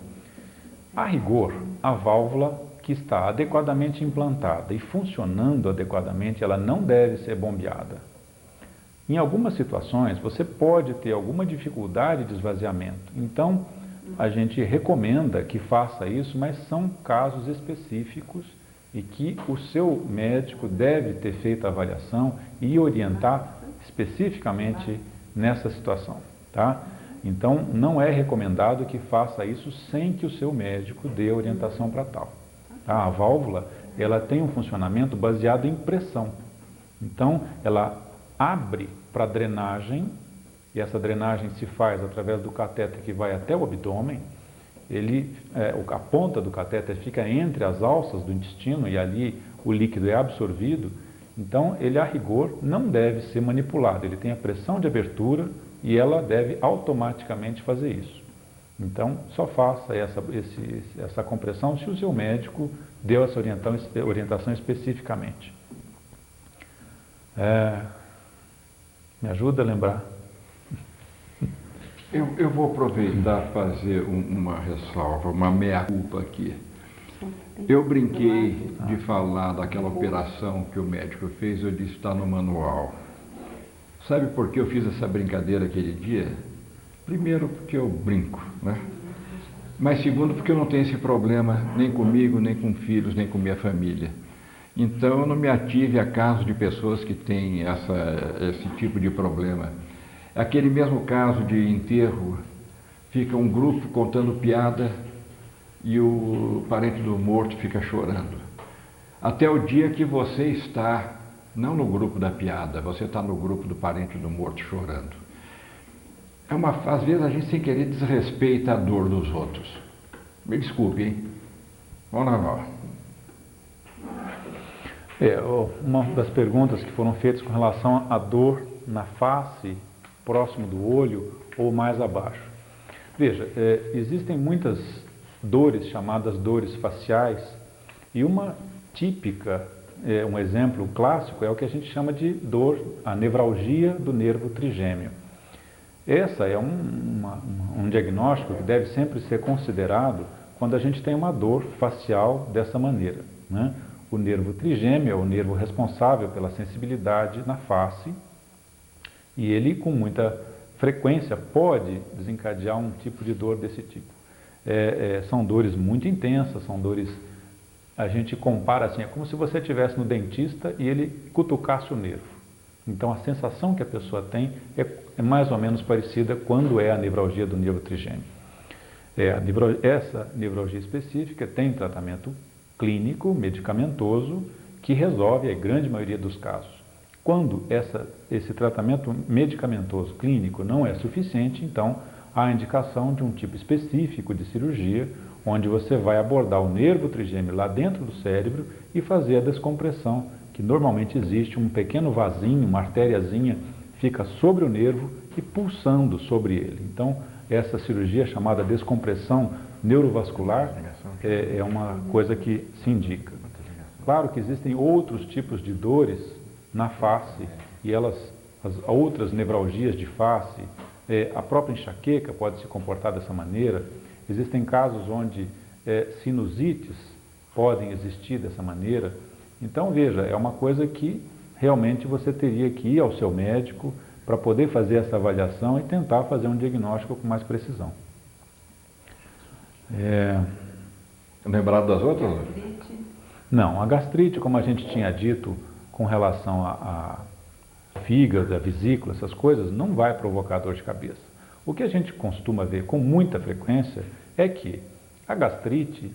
A rigor, a válvula que está adequadamente implantada e funcionando adequadamente, ela não deve ser bombeada. Em algumas situações, você pode ter alguma dificuldade de esvaziamento. Então, a gente recomenda que faça isso, mas são casos específicos e que o seu médico deve ter feito a avaliação e orientar especificamente nessa situação, tá? Então, não é recomendado que faça isso sem que o seu médico dê orientação para tal. Tá? A válvula, ela tem um funcionamento baseado em pressão. Então, ela abre para drenagem, e essa drenagem se faz através do catéter que vai até o abdômen. A ponta do catéter fica entre as alças do intestino e ali o líquido é absorvido. Então, ele a rigor não deve ser manipulado. Ele tem a pressão de abertura e ela deve automaticamente fazer isso. Então, só faça essa compressão se o seu médico deu essa orientação especificamente. Me ajuda a lembrar?
Eu vou aproveitar e fazer uma ressalva, uma meia-culpa aqui. Eu brinquei de falar daquela operação que o médico fez, eu disse está no manual. Sabe por que eu fiz essa brincadeira aquele dia? Primeiro, porque eu brinco, né? Mas segundo, porque eu não tenho esse problema nem comigo, nem com filhos, nem com minha família. Então, eu não me ative a casos de pessoas que têm esse tipo de problema. Aquele mesmo caso de enterro, fica um grupo contando piada e o parente do morto fica chorando. Até o dia que você está, não no grupo da piada, você está no grupo do parente do morto chorando. Às vezes a gente sem querer desrespeita a dor dos outros. Me desculpe, hein? Vamos lá.
Uma das perguntas que foram feitas com relação à dor na face, próximo do olho ou mais abaixo. Veja, existem muitas dores chamadas dores faciais e uma típica, um exemplo clássico é o que a gente chama de dor, a nevralgia do nervo trigêmeo. Essa é um diagnóstico que deve sempre ser considerado quando a gente tem uma dor facial dessa maneira, né? O nervo trigêmeo é o nervo responsável pela sensibilidade na face e ele, com muita frequência, pode desencadear um tipo de dor desse tipo. São dores muito intensas, são dores, a gente compara assim, é como se você estivesse no dentista e ele cutucasse o nervo. Então, a sensação que a pessoa tem é mais ou menos parecida quando é a nevralgia do nervo trigêmeo. Essa nevralgia específica tem tratamento clínico, medicamentoso, que resolve a grande maioria dos casos. Quando esse tratamento medicamentoso clínico não é suficiente, então há a indicação de um tipo específico de cirurgia, onde você vai abordar o nervo trigêmeo lá dentro do cérebro e fazer a descompressão, que normalmente existe um pequeno vasinho, uma artériazinha, fica sobre o nervo e pulsando sobre ele. Então, essa cirurgia chamada descompressão neurovascular é uma coisa que se indica. Claro que existem outros tipos de dores na face e as outras nevralgias de face, a própria enxaqueca pode se comportar dessa maneira. Existem casos onde sinusites podem existir dessa maneira. Então, veja, é uma coisa que realmente você teria que ir ao seu médico para poder fazer essa avaliação e tentar fazer um diagnóstico com mais precisão.
Lembrado das outras?
Não, a gastrite, como a gente tinha dito, com relação a fígado, a vesícula, essas coisas, não vai provocar dor de cabeça. O que a gente costuma ver com muita frequência é que a gastrite,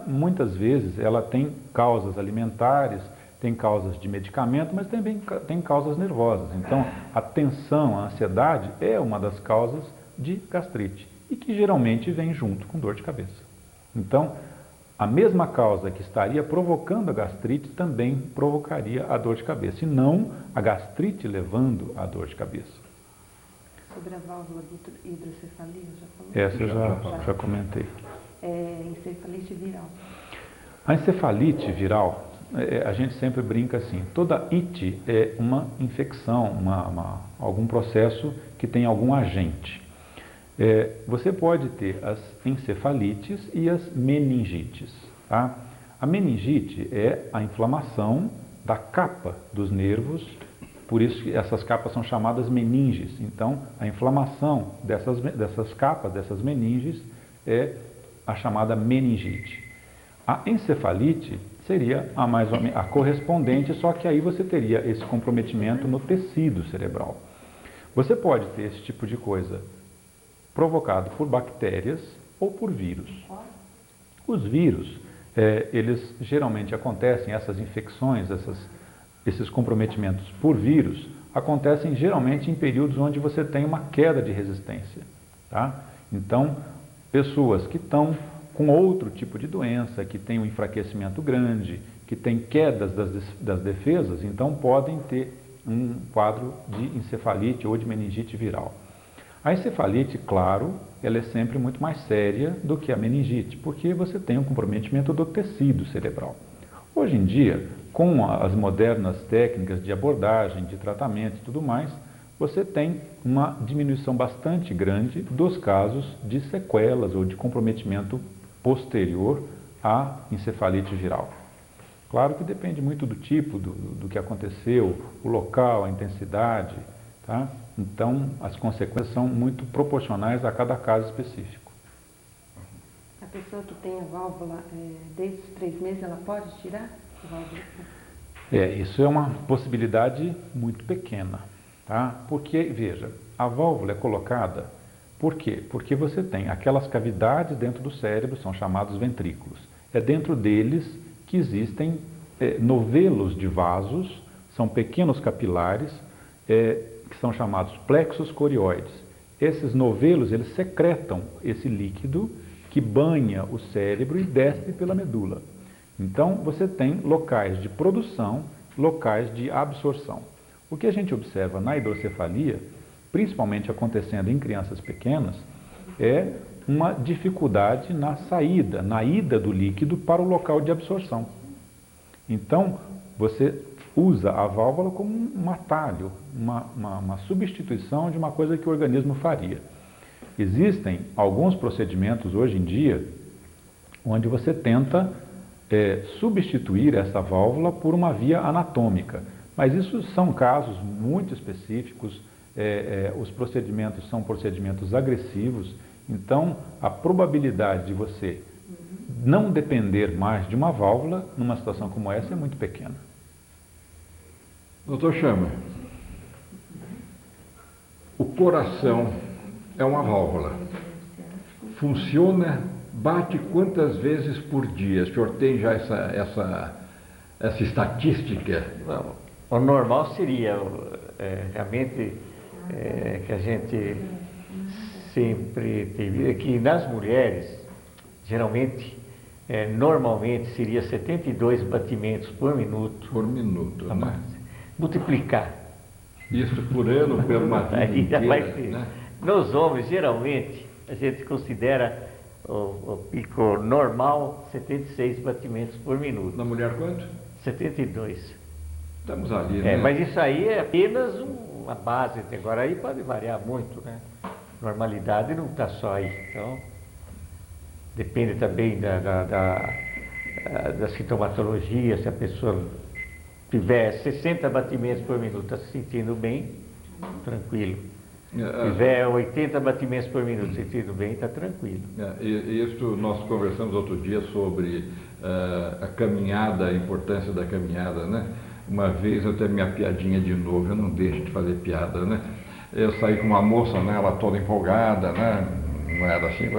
muitas vezes, ela tem causas alimentares, tem causas de medicamento, mas também tem causas nervosas. Então, a tensão, a ansiedade é uma das causas de gastrite e que geralmente vem junto com dor de cabeça. Então, a mesma causa que estaria provocando a gastrite também provocaria a dor de cabeça, e não a gastrite levando à dor de cabeça.
Sobre a válvula de hidrocefalia, já falou?
Essa eu já comentei.
Encefalite viral.
A encefalite viral, a gente sempre brinca assim, toda ite é uma infecção, algum processo que tem algum agente. Você pode ter as encefalites e as meningites. Tá? A meningite é a inflamação da capa dos nervos, por isso que essas capas são chamadas meninges. Então, a inflamação dessas capas, dessas meninges, é a chamada meningite. A encefalite seria a correspondente, só que aí você teria esse comprometimento no tecido cerebral. Você pode ter esse tipo de coisa provocado por bactérias ou por vírus. Os vírus, eles geralmente acontecem, essas infecções, esses comprometimentos por vírus, acontecem geralmente em períodos onde você tem uma queda de resistência. Tá? Então, pessoas que estão com outro tipo de doença, que tem um enfraquecimento grande, que tem quedas das defesas, então podem ter um quadro de encefalite ou de meningite viral. A encefalite, claro, ela é sempre muito mais séria do que a meningite, porque você tem um comprometimento do tecido cerebral. Hoje em dia, com as modernas técnicas de abordagem, de tratamento e tudo mais, você tem uma diminuição bastante grande dos casos de sequelas ou de comprometimento posterior à encefalite viral. Claro que depende muito do tipo, do que aconteceu, o local, a intensidade, tá? Então, as consequências são muito proporcionais a cada caso específico.
A pessoa que tem a válvula, desde os 3 meses, ela pode tirar a válvula?
Isso é uma possibilidade muito pequena, tá? Porque, veja, a válvula é colocada, por quê? Porque você tem aquelas cavidades dentro do cérebro, são chamados ventrículos. É dentro deles que existem novelos de vasos, são pequenos capilares, que são chamados plexos corioides. Esses novelos, eles secretam esse líquido que banha o cérebro e desce pela medula. Então, você tem locais de produção, locais de absorção. O que a gente observa na hidrocefalia, principalmente acontecendo em crianças pequenas, é uma dificuldade na saída, na ida do líquido para o local de absorção. Então, você usa a válvula como um atalho, uma substituição de uma coisa que o organismo faria. Existem alguns procedimentos hoje em dia onde você tenta substituir essa válvula por uma via anatômica, mas isso são casos muito específicos, os procedimentos são procedimentos agressivos, então a probabilidade de você não depender mais de uma válvula numa situação como essa é muito pequena.
Doutor Chama, o coração é uma válvula. Funciona, bate quantas vezes por dia? O senhor tem já essa estatística?
Não, o normal seria realmente que a gente sempre teve, que nas mulheres, geralmente, normalmente seria 72 batimentos por minuto.
Por minuto, né?
Multiplicar.
Isso por ano, pelo uma vida inteira, né?
Nos homens, geralmente, a gente considera o pico normal 76 batimentos por minuto.
Na mulher quanto?
72.
Estamos ali, né?
Mas isso aí é apenas uma base. Agora aí pode variar muito, né? Normalidade não está só aí. Então, depende também da sintomatologia. Se a pessoa tiver 60 batimentos por minuto, está se sentindo bem, tranquilo. Se tiver 80 batimentos por minuto, se sentindo bem, está tranquilo.
Isso nós conversamos outro dia sobre a caminhada, a importância da caminhada, né? Uma vez eu tenho minha piadinha de novo, eu não deixo de fazer piada, né? Eu saí com uma moça, né? Ela toda empolgada, né? Não era assim,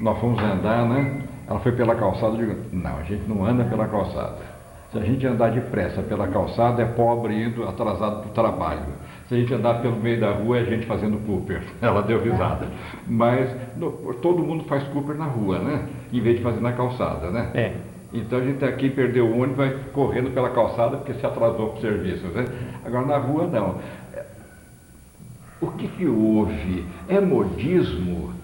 nós fomos andar, né? Ela foi pela calçada, eu digo, não, a gente não anda pela calçada. Se a gente andar depressa pela calçada, é pobre indo atrasado para o trabalho. Se a gente andar pelo meio da rua, é gente fazendo Cooper. Ela deu risada. Mas todo mundo faz Cooper na rua, né? Em vez de fazer na calçada, né? Então a gente aqui perdeu o ônibus, vai correndo pela calçada porque se atrasou para o serviço, né? Agora na rua não. O que houve? É modismo?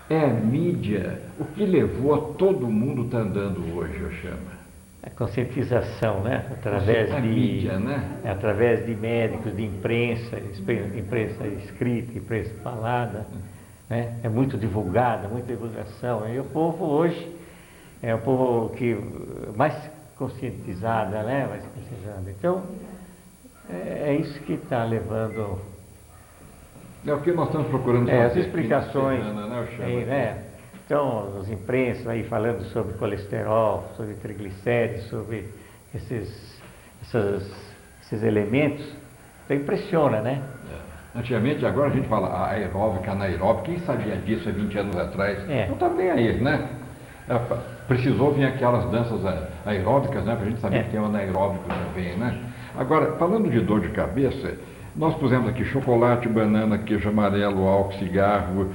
É mídia? O que levou a todo mundo estar andando hoje, eu chamo?
A conscientização, né? Através de
mídia, né?
Através de médicos, de imprensa escrita, imprensa falada, né? É muito divulgada, muita divulgação. E o povo hoje é o povo que mais conscientizada, né? Mais conscientizada. Então, é isso que está levando...
É o que nós estamos procurando fazer.
As explicações,
né,
né? Então, as imprensas aí falando sobre colesterol, sobre triglicéridos, sobre esses elementos, então impressiona, né?
Antigamente, agora a gente fala aeróbica, anaeróbica, quem sabia disso há 20 anos atrás? Não estava nem aí, né? Precisou vir aquelas danças aeróbicas, né? Para a gente saber que tem o anaeróbico também, né? Agora, falando de dor de cabeça, nós pusemos aqui chocolate, banana, queijo amarelo, álcool, cigarro,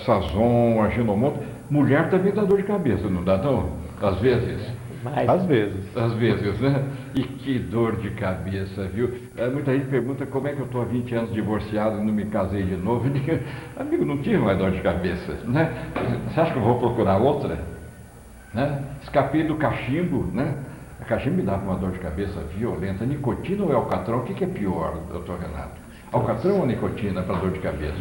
sazon, aginomoto. Mulher também dá dor de cabeça, não dá não? Às vezes.
Mas...
Às vezes.
Às vezes, né? E que dor de cabeça, viu? Muita gente pergunta como é que eu estou há 20 anos divorciado e não me casei de novo. Eu digo, amigo, não tive mais dor de cabeça, né? Você acha que eu vou procurar outra? Né? Escapei do cachimbo, né? A cachimbo me dava uma dor de cabeça violenta. Nicotina ou alcatrão? O que é pior, doutor Renato? Alcatrão ou nicotina para dor de cabeça?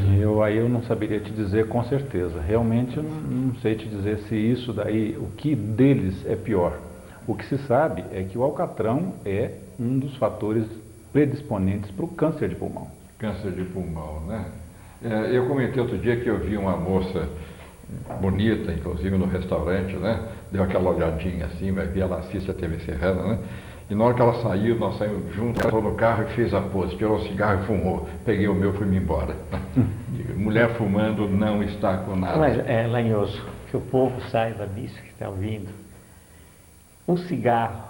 Aí eu não saberia te dizer com certeza. Realmente eu não sei te dizer se isso daí, o que deles é pior. O que se sabe é que o alcatrão é um dos fatores predisponentes para o câncer de pulmão.
Câncer de pulmão, né? Eu comentei outro dia que eu vi uma moça bonita, inclusive no restaurante, né? Deu aquela olhadinha assim, vai ver, ela assiste a TV Serrana, né? E na hora que ela saiu, nós saímos juntos, ela entrou no carro e fez a pose, tirou o cigarro e fumou. Peguei o meu e fui-me embora. Mulher fumando não está com nada.
Mas, Lanhoso, que o povo saiba disso que está ouvindo. Um cigarro,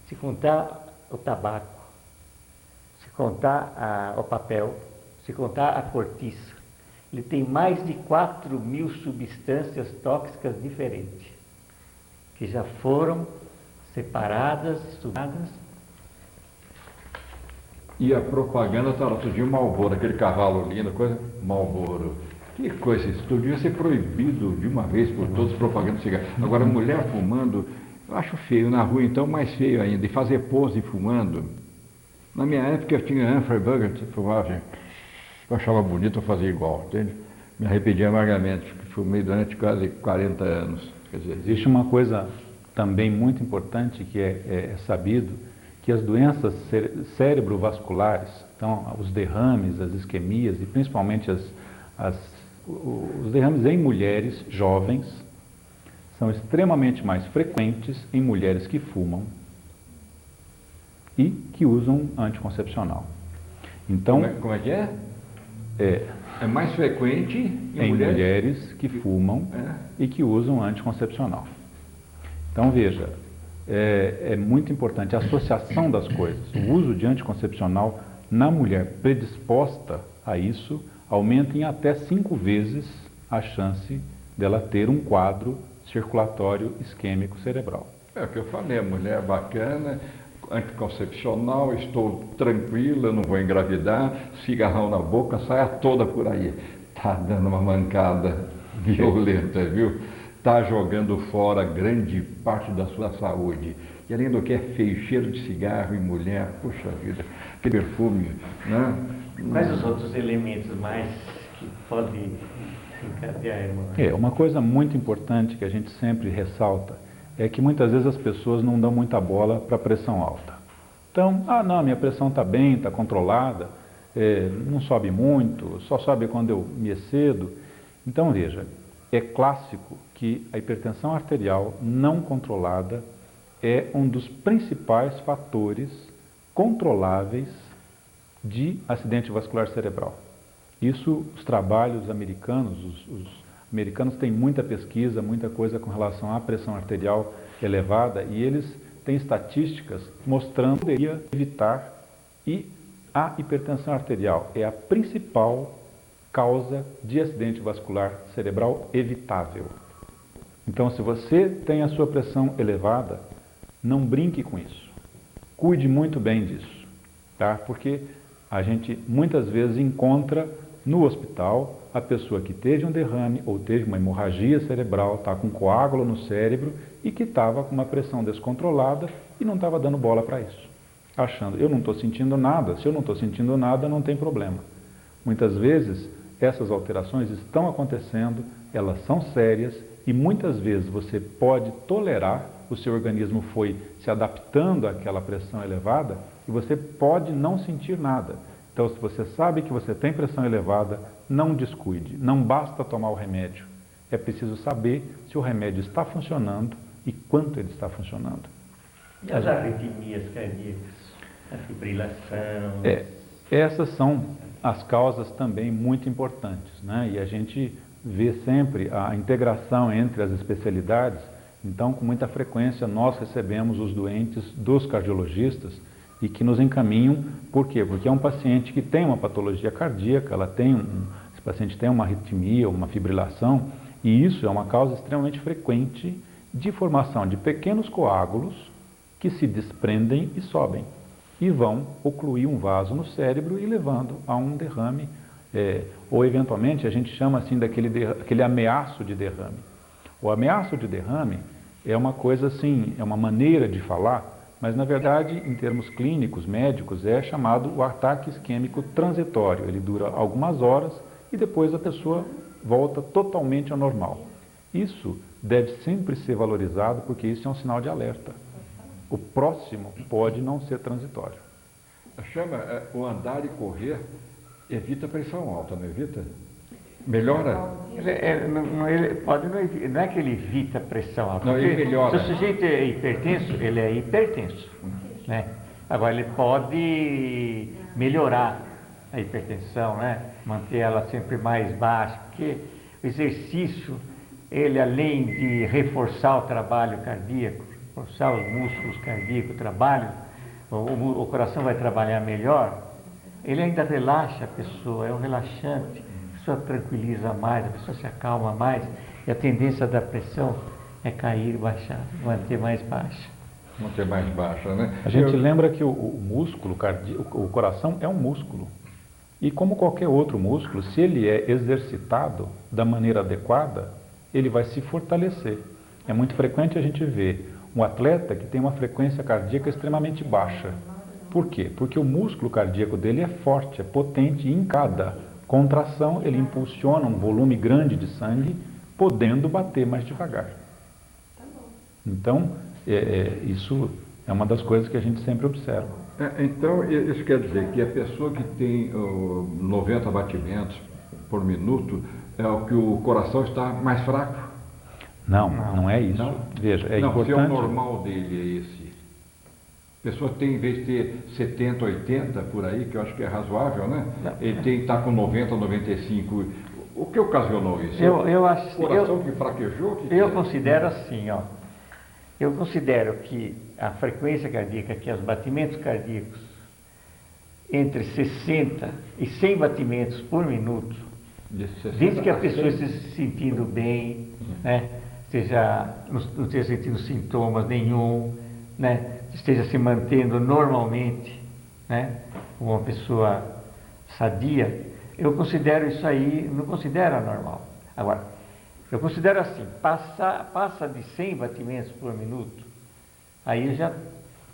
se contar o tabaco, se contar o papel, se contar a cortiça, ele tem mais de 4.000 substâncias tóxicas diferentes, que já foram separadas, estudadas.
E a propaganda está outro dia, Marlboro, aquele cavalo lindo, coisa, Marlboro. Que coisa, isso devia ser proibido de uma vez por todos, propaganda de cigarro. Agora, mulher fumando, eu acho feio, na rua então mais feio ainda, e fazer pose fumando. Na minha época eu tinha Humphrey Bogart, fumava, eu achava bonito, eu fazia igual, entende? Me arrependia amargamente, porque fumei durante quase 40 anos. Quer dizer,
existe uma coisa também muito importante que é sabido, que as doenças cerebrovasculares, então os derrames, as isquemias e principalmente os derrames em mulheres jovens, são extremamente mais frequentes em mulheres que fumam e que usam anticoncepcional. Então,
como é que é? É mais frequente
em mulheres que fumam e que usam anticoncepcional. Então veja, é muito importante a associação das coisas. O uso de anticoncepcional na mulher predisposta a isso aumenta em até 5 vezes a chance dela ter um quadro circulatório isquêmico cerebral.
É o que eu falei, a mulher bacana, anticoncepcional, estou tranquila, não vou engravidar, cigarrão na boca, saia toda por aí. Está dando uma mancada violenta, viu? Está jogando fora grande parte da sua saúde. E além do que é feio, cheiro de cigarro e mulher, puxa vida, que perfume, né?
Quais os outros elementos mais que podem encadear, irmão?
Uma coisa muito importante que a gente sempre ressalta é que muitas vezes as pessoas não dão muita bola para a pressão alta. Então, não, minha pressão está bem, está controlada, não sobe muito, só sobe quando eu me excedo. Então, veja, é clássico que a hipertensão arterial não controlada é um dos principais fatores controláveis de acidente vascular cerebral. Isso, os trabalhos americanos, os americanos têm muita pesquisa, muita coisa com relação à pressão arterial elevada e eles têm estatísticas mostrando que poderia evitar, e a hipertensão arterial é a principal causa de acidente vascular cerebral evitável. Então, se você tem a sua pressão elevada, não brinque com isso. Cuide muito bem disso, tá? Porque a gente muitas vezes encontra no hospital a pessoa que teve um derrame ou teve uma hemorragia cerebral, está com coágulo no cérebro e que estava com uma pressão descontrolada e não estava dando bola para isso. Achando, eu não estou sentindo nada, se eu não estou sentindo nada, não tem problema. Muitas vezes essas alterações estão acontecendo, elas são sérias e muitas vezes você pode tolerar, o seu organismo foi se adaptando àquela pressão elevada e você pode não sentir nada. Então, se você sabe que você tem pressão elevada, não descuide, não basta tomar o remédio. É preciso saber se o remédio está funcionando e quanto ele está funcionando.
E as arritmias cardíacas, a fibrilação?
Essas são as causas também muito importantes, né? E a gente vê sempre a integração entre as especialidades. Então, com muita frequência, nós recebemos os doentes dos cardiologistas e que nos encaminham. Por quê? Porque é um paciente que tem uma patologia cardíaca, esse paciente tem uma arritmia, uma fibrilação, e isso é uma causa extremamente frequente de formação de pequenos coágulos que se desprendem e sobem e vão ocluir um vaso no cérebro e levando a um derrame, ou eventualmente a gente chama assim daquele ameaço de derrame. O ameaço de derrame é uma coisa assim, é uma maneira de falar, mas na verdade, em termos clínicos, médicos, é chamado o ataque isquêmico transitório. Ele dura algumas horas e depois a pessoa volta totalmente ao normal. Isso deve sempre ser valorizado porque isso é um sinal de alerta. O próximo pode não ser transitório.
Chama o andar e correr, evita a pressão alta, não evita? Melhora?
Não é que ele evita a pressão alta.
Não, ele melhora.
Se o sujeito é hipertenso, ele é hipertenso. Né? Agora, ele pode melhorar a hipertensão, né? Manter ela sempre mais baixa, porque o exercício, ele além de reforçar o trabalho cardíaco, reforçar os músculos cardíacos, o coração vai trabalhar melhor, ele ainda relaxa a pessoa, é um relaxante. A pessoa tranquiliza mais, a pessoa se acalma mais e a tendência da pressão é cair e baixar, manter mais baixa.
Manter mais baixa, né?
A gente lembra que o músculo cardíaco, o coração é um músculo. E como qualquer outro músculo, se ele é exercitado da maneira adequada, ele vai se fortalecer. É muito frequente a gente ver um atleta que tem uma frequência cardíaca extremamente baixa. Por quê? Porque o músculo cardíaco dele é forte, é potente e em cada contração ele impulsiona um volume grande de sangue, podendo bater mais devagar. Então, isso é uma das coisas que a gente sempre observa.
Então, isso quer dizer que a pessoa que tem 90 batimentos por minuto, é o que o coração está mais fraco?
Não é isso.
Não?
Veja, é
não,
importante...
se é o normal dele é esse. A pessoa tem, em vez de ter 70, 80 por aí, que eu acho que é razoável, né? Ele tem que estar com 90, 95. O que ocasionou isso?
Eu acho
o coração que fraquejou?
Eu considero assim, ó. Eu considero que a frequência cardíaca, que é os batimentos cardíacos, entre 60 e 100 batimentos por minuto, desde que a pessoa esteja se sentindo bem, né? Não esteja sentindo sintomas nenhum, né? Esteja se mantendo normalmente, né? Como uma pessoa sadia, eu considero isso aí, não considero anormal. Agora, eu considero assim, passa de 100 batimentos por minuto, aí eu já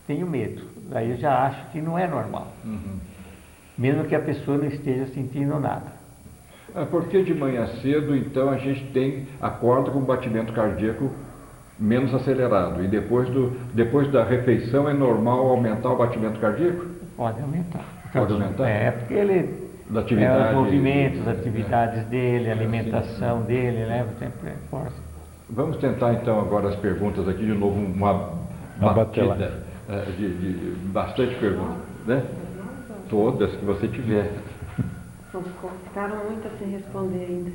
tenho medo, aí eu já acho que não é normal, mesmo que a pessoa não esteja sentindo nada.
Porque de manhã cedo, então, a gente acorda com um batimento cardíaco menos acelerado, e depois da refeição é normal aumentar o batimento cardíaco?
Pode aumentar.
Pode aumentar?
Porque ele... os movimentos, as atividades dele, a alimentação dele, leva sempre força.
Vamos tentar então agora as perguntas aqui de novo, uma batida de bastante perguntas, né? Todas que você tiver.
Ficaram muitas sem responder ainda.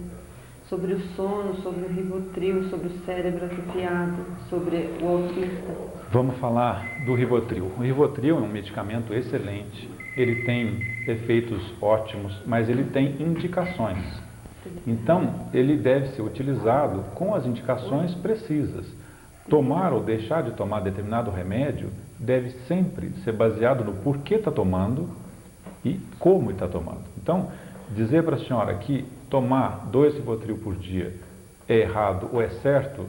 Sobre o sono, sobre o Rivotril, sobre o cérebro atrofiado, sobre o autista.
Vamos falar do Rivotril. O Rivotril é um medicamento excelente. Ele tem efeitos ótimos, mas ele tem indicações. Então, ele deve ser utilizado com as indicações precisas. Tomar ou deixar de tomar determinado remédio deve sempre ser baseado no porquê está tomando e como está tomando. Então, dizer para a senhora que tomar 2 Rivotril por dia é errado ou é certo,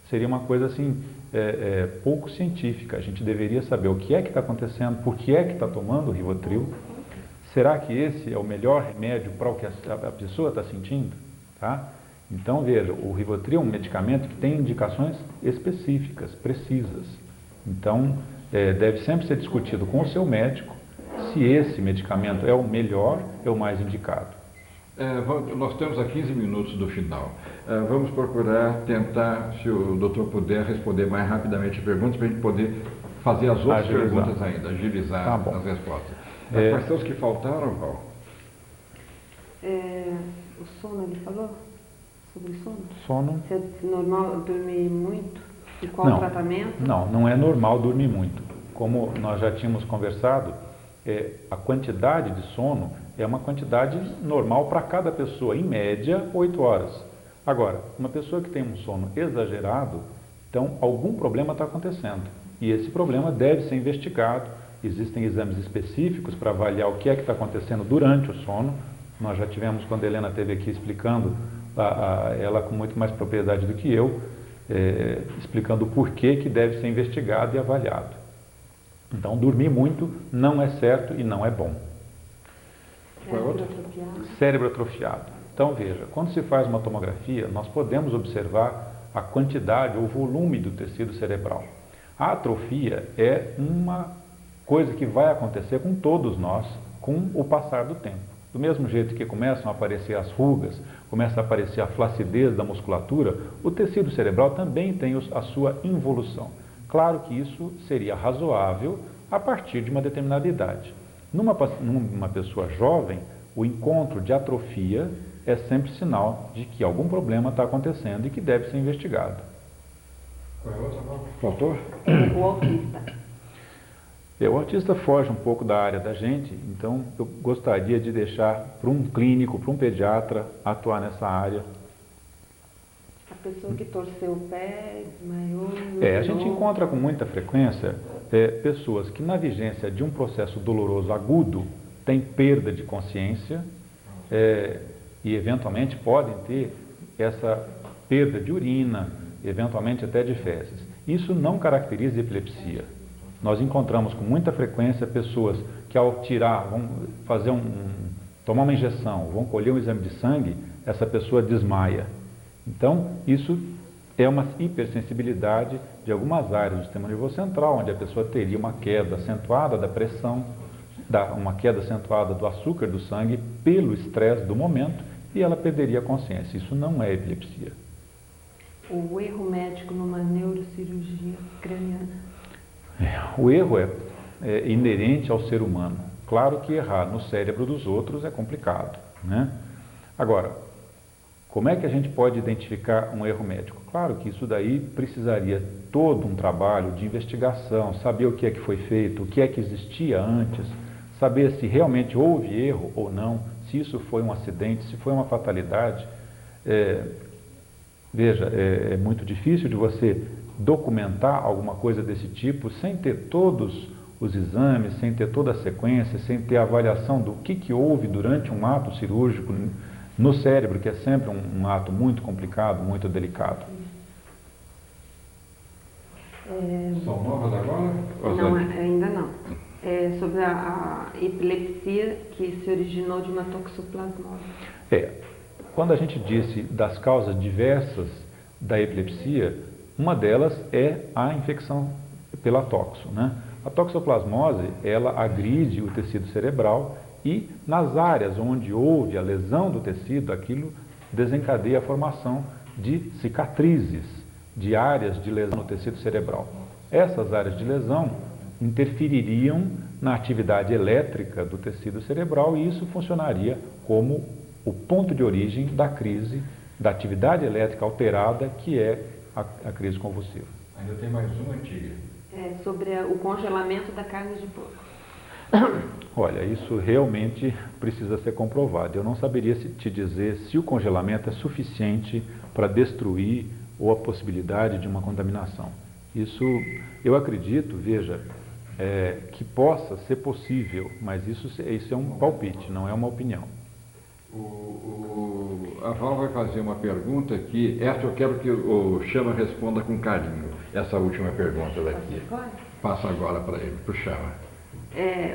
seria uma coisa assim, pouco científica. A gente deveria saber o que é que está acontecendo, por que é que está tomando o Rivotril, Será que esse é o melhor remédio para o que a pessoa está sentindo? Tá? Então, veja, o Rivotril é um medicamento que tem indicações específicas, precisas. Então, deve sempre ser discutido com o seu médico se esse medicamento é o melhor, é o mais indicado.
Nós estamos a 15 minutos do final. Vamos procurar tentar, se o doutor puder, responder mais rapidamente as perguntas para a gente poder fazer as outras perguntas ainda, agilizar as respostas. Quais são os que faltaram, Val?
O sono, ele falou? Sobre sono?
Sono.
Se é normal dormir muito? E qual o tratamento?
Não é normal dormir muito. Como nós já tínhamos conversado, a quantidade de sono é uma quantidade normal para cada pessoa, em média 8 horas. Agora, uma pessoa que tem um sono exagerado, então algum problema está acontecendo. E esse problema deve ser investigado. Existem exames específicos para avaliar o que é que está acontecendo durante o sono. Nós já tivemos, quando a Helena esteve aqui explicando, ela com muito mais propriedade do que eu, explicando o porquê que deve ser investigado e avaliado. Então, dormir muito não é certo e não é bom.
Cérebro atrofiado.
Cérebro atrofiado. Então, veja, quando se faz uma tomografia, nós podemos observar a quantidade ou volume do tecido cerebral. A atrofia é uma coisa que vai acontecer com todos nós com o passar do tempo. Do mesmo jeito que começam a aparecer as rugas, começa a aparecer a flacidez da musculatura, o tecido cerebral também tem a sua involução. Claro que isso seria razoável a partir de uma determinada idade. Numa pessoa jovem, o encontro de atrofia é sempre sinal de que algum problema está acontecendo e que deve ser investigado.
Qual é a outra? Faltou?
O autista.
O autista foge um pouco da área da gente, então eu gostaria de deixar para um clínico, para um pediatra atuar nessa área.
A pessoa que torceu o pé, desmaiou...
A gente encontra com muita frequência pessoas que na vigência de um processo doloroso agudo têm perda de consciência e eventualmente podem ter essa perda de urina, eventualmente até de fezes. Isso não caracteriza epilepsia. Nós encontramos com muita frequência pessoas que ao vão fazer tomar uma injeção, vão colher um exame de sangue, essa pessoa desmaia. Então, isso é uma hipersensibilidade de algumas áreas do sistema nervoso central, onde a pessoa teria uma queda acentuada da pressão, uma queda acentuada do açúcar do sangue pelo estresse do momento e ela perderia a consciência. Isso não é epilepsia.
O erro médico numa neurocirurgia craniana.
O erro é inerente ao ser humano. Claro que errar no cérebro dos outros é complicado, né? Agora, como é que a gente pode identificar um erro médico? Claro que isso daí precisaria todo um trabalho de investigação, saber o que é que foi feito, o que é que existia antes, saber se realmente houve erro ou não, se isso foi um acidente, se foi uma fatalidade. Veja, é muito difícil de você documentar alguma coisa desse tipo sem ter todos os exames, sem ter toda a sequência, sem ter a avaliação do que houve durante um ato cirúrgico no cérebro, que é sempre um ato muito complicado, muito delicado.
São novas agora?
Não, ainda não. É sobre a epilepsia que se originou de uma toxoplasmose.
Quando a gente disse das causas diversas da epilepsia, uma delas é a infecção pela toxo, né? A toxoplasmose, ela agride o tecido cerebral e nas áreas onde houve a lesão do tecido, aquilo desencadeia a formação de cicatrizes, de áreas de lesão no tecido cerebral. Essas áreas de lesão interfeririam na atividade elétrica do tecido cerebral e isso funcionaria como o ponto de origem da crise, da atividade elétrica alterada, que é a crise convulsiva.
Ainda tem mais uma antiga.
Sobre o congelamento da carne de porco.
Olha, isso realmente precisa ser comprovado. Eu não saberia te dizer se o congelamento é suficiente para destruir ou a possibilidade de uma contaminação. Isso, eu acredito, veja, que possa ser possível, mas isso é um palpite, não é uma opinião.
A Val vai fazer uma pergunta que, essa eu quero que o Chama responda com carinho, essa última pergunta daqui. Passa agora para ele, para o Chama.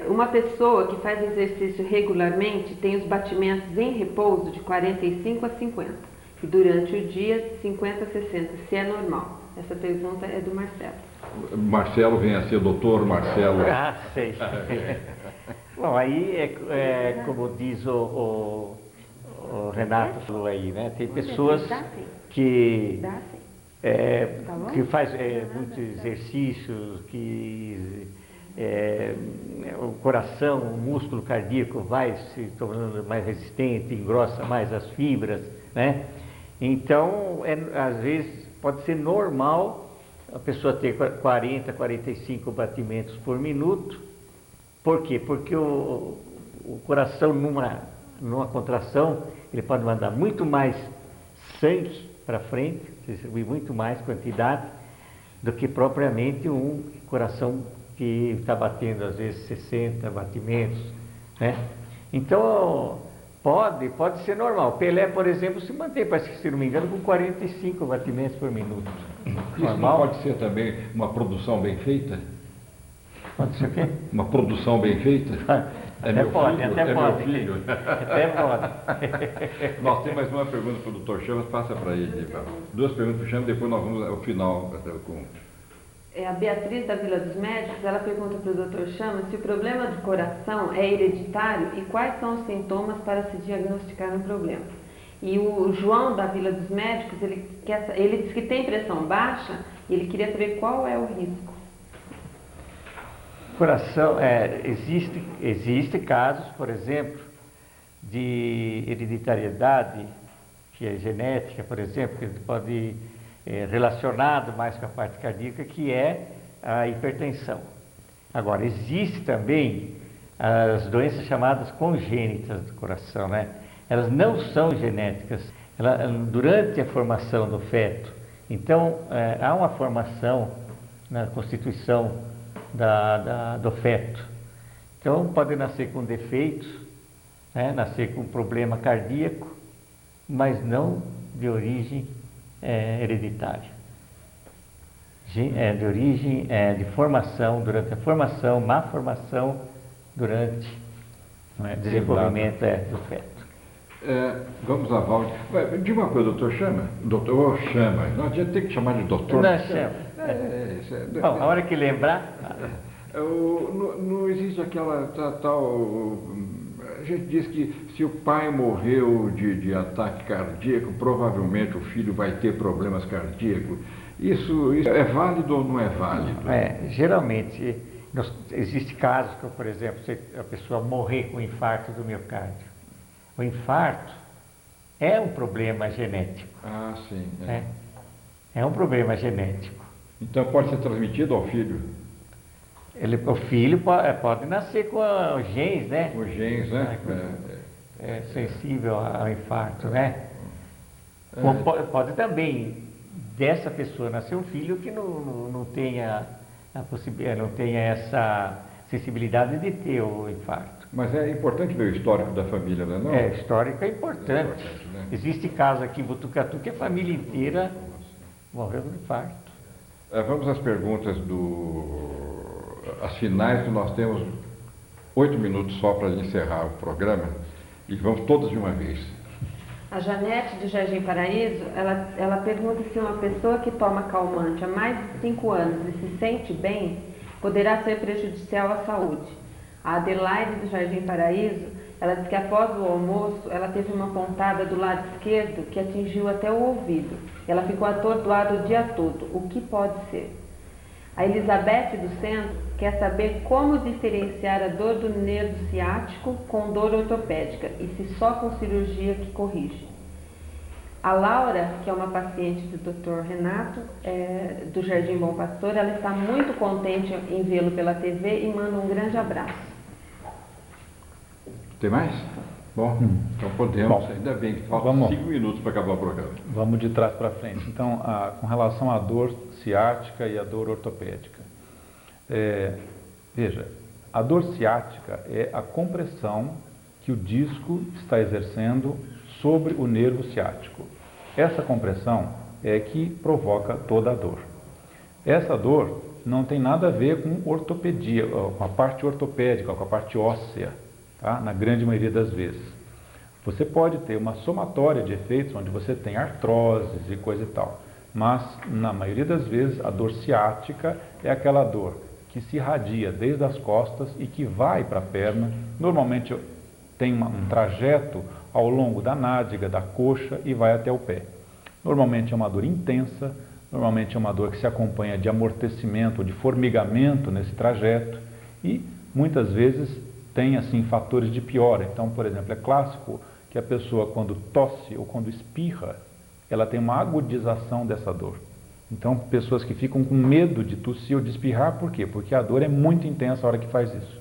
Uma pessoa que faz exercício regularmente tem os batimentos em repouso de 45 a 50 e durante o dia de 50 a 60, se é normal. Essa pergunta é do Marcelo.
Marcelo vem a ser doutor Marcelo.
Ah, sei. Bom, aí como diz o Renato falou aí, né? Tem pessoas que faz muitos exercícios, que o coração, o músculo cardíaco vai se tornando mais resistente, engrossa mais as fibras, né? Então, às vezes pode ser normal a pessoa ter 40, 45 batimentos por minuto. Por quê? Porque o coração numa contração, ele pode mandar muito mais sangue para frente, distribuir muito mais quantidade do que propriamente um coração que está batendo às vezes 60 batimentos, né? Então pode ser normal. Pelé, por exemplo, se mantém, parece que, se não me engano, com 45 batimentos por minuto.
Isso
Normal.
não pode ser também uma produção bem feita?
Pode ser o quê?
Uma produção bem feita?
Até pode.
Meu filho.
Até pode.
Nós temos mais uma pergunta para o Dr. Chamas, passa para ele. Duas perguntas para o Chamas, depois nós vamos ao final com...
A Beatriz da Vila dos Médicos, ela pergunta para o Dr. Chamas se o problema do coração é hereditário e quais são os sintomas para se diagnosticar um problema. E o João da Vila dos Médicos, ele diz que tem pressão baixa e ele queria saber qual é o risco.
Coração, existe casos, por exemplo, de hereditariedade, que é genética, por exemplo, que pode relacionado mais com a parte cardíaca, que é a hipertensão. Agora, existe também as doenças chamadas congênitas do coração, né? Elas não são genéticas, durante a formação do feto. Então, há uma formação na constituição do feto. Então, pode nascer com defeitos, né? Nascer com problema cardíaco, mas não de origem hereditária. De origem, de formação, durante a formação, má formação, durante o desenvolvimento do feto.
Vamos lá, Valdir. Diga uma coisa, doutor Chama. Doutor Chama. Não adianta ter que chamar de doutor.
Não, Chama. Bom, a hora que lembrar...
Não existe aquela tal... A gente diz que se o pai morreu de ataque cardíaco, provavelmente o filho vai ter problemas cardíacos. Isso é válido ou não é válido?
Geralmente, existe casos que, por exemplo, se a pessoa morrer com infarto do miocárdio. O infarto é um problema genético.
Ah, sim.
É um problema genético.
Então pode ser transmitido ao filho?
O filho pode nascer com os genes, né?
Os genes, né?
É sensível ao infarto, né? Pode também, dessa pessoa, nascer um filho que não tenha a possibilidade, não tenha essa sensibilidade de ter o infarto.
Mas é importante ver o histórico da família, não é? Não?
O histórico é importante.
Né?
Existe caso aqui em Botucatu que a família inteira morreu do infarto.
Vamos às perguntas as finais, que nós temos 8 minutos só para encerrar o programa e vamos todas de uma vez.
A Janete do Jardim Paraíso, ela pergunta se uma pessoa que toma calmante há mais de 5 anos e se sente bem, poderá ser prejudicial à saúde. A Adelaide do Jardim Paraíso, ela diz que após o almoço, ela teve uma pontada do lado esquerdo que atingiu até o ouvido. Ela ficou atordoada o dia todo. O que pode ser? A Elizabeth do Centro quer saber como diferenciar a dor do nervo ciático com dor ortopédica e se só com cirurgia que corrige. A Laura, que é uma paciente do Dr. Renato, do Jardim Bom Pastor, ela está muito contente em vê-lo pela TV e manda um grande abraço.
Tem mais? Bom, então podemos, ainda bem que faltam 5 minutos para acabar o programa.
Vamos de trás para frente. Então, com relação à dor ciática e à dor ortopédica. Veja, a dor ciática é a compressão que o disco está exercendo sobre o nervo ciático. Essa compressão é que provoca toda a dor. Essa dor não tem nada a ver com ortopedia, com a parte ortopédica, com a parte óssea, tá? Na grande maioria das vezes. Você pode ter uma somatória de efeitos onde você tem artroses e coisa e tal, mas na maioria das vezes a dor ciática é aquela dor que se irradia desde as costas e que vai para a perna, normalmente tem um trajeto ao longo da nádega, da coxa e vai até o pé. Normalmente é uma dor intensa, normalmente é uma dor que se acompanha de amortecimento ou de formigamento nesse trajeto e muitas vezes tem assim fatores de piora. Então, por exemplo, é clássico que a pessoa quando tosse ou quando espirra, ela tem uma agudização dessa dor. Então, pessoas que ficam com medo de tossir ou de espirrar, por quê? Porque a dor é muito intensa a hora que faz isso.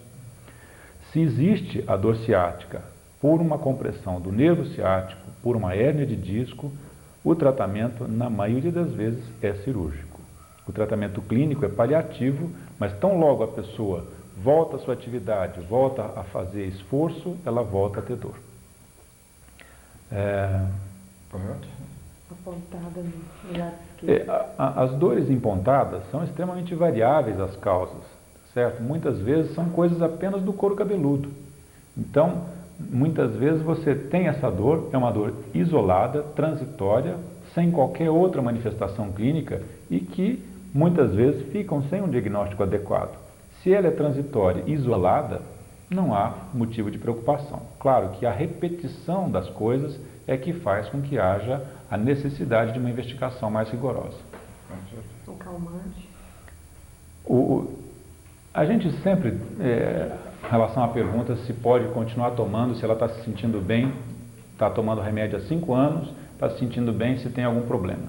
Se existe a dor ciática por uma compressão do nervo ciático, por uma hérnia de disco, o tratamento, na maioria das vezes, é cirúrgico. O tratamento clínico é paliativo, mas tão logo a pessoa volta à sua atividade, volta a fazer esforço, ela volta a ter dor.
Apontada no lado esquerdo.
As dores empontadas são extremamente variáveis as causas, certo? Muitas vezes são coisas apenas do couro cabeludo. Então, muitas vezes você tem essa dor, é uma dor isolada, transitória, sem qualquer outra manifestação clínica e que muitas vezes ficam sem um diagnóstico adequado. Se ela é transitória, isolada, não há motivo de preocupação. Claro que a repetição das coisas é que faz com que haja a necessidade de uma investigação mais rigorosa.
O calmante.
A gente sempre, em relação à pergunta se pode continuar tomando, se ela está se sentindo bem, está tomando remédio há 5 anos, está se sentindo bem, se tem algum problema.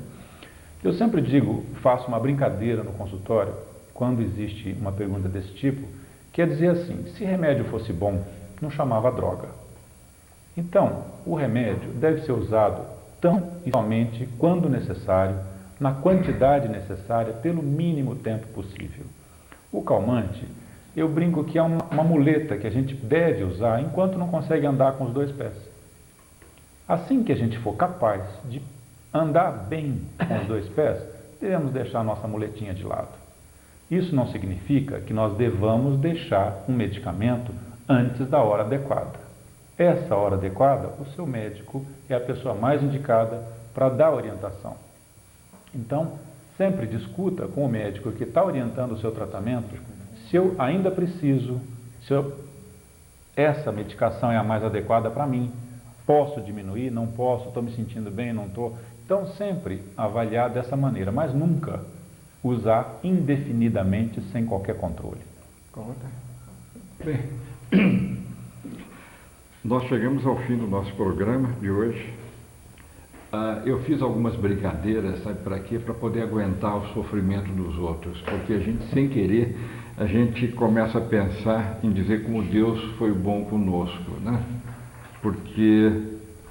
Eu sempre digo, faço uma brincadeira no consultório, quando existe uma pergunta desse tipo, quer dizer assim, se remédio fosse bom, não chamava droga. Então, o remédio deve ser usado tão e somente quando necessário, na quantidade necessária, pelo mínimo tempo possível. O calmante, eu brinco que é uma muleta que a gente deve usar enquanto não consegue andar com os 2 pés. Assim que a gente for capaz de andar bem com os 2 pés, devemos deixar a nossa muletinha de lado. Isso não significa que nós devamos deixar um medicamento antes da hora adequada. Essa hora adequada, o seu médico é a pessoa mais indicada para dar orientação. Então, sempre discuta com o médico que está orientando o seu tratamento, se eu ainda preciso, essa medicação é a mais adequada para mim, posso diminuir, não posso, estou me sentindo bem, não estou. Então, sempre avaliar dessa maneira, mas nunca usar indefinidamente sem qualquer controle.
Bem, nós chegamos ao fim do nosso programa de hoje. Eu fiz algumas brincadeiras, sabe para quê? Para poder aguentar o sofrimento dos outros, porque a gente, sem querer, a gente começa a pensar em dizer como Deus foi bom conosco, né? Porque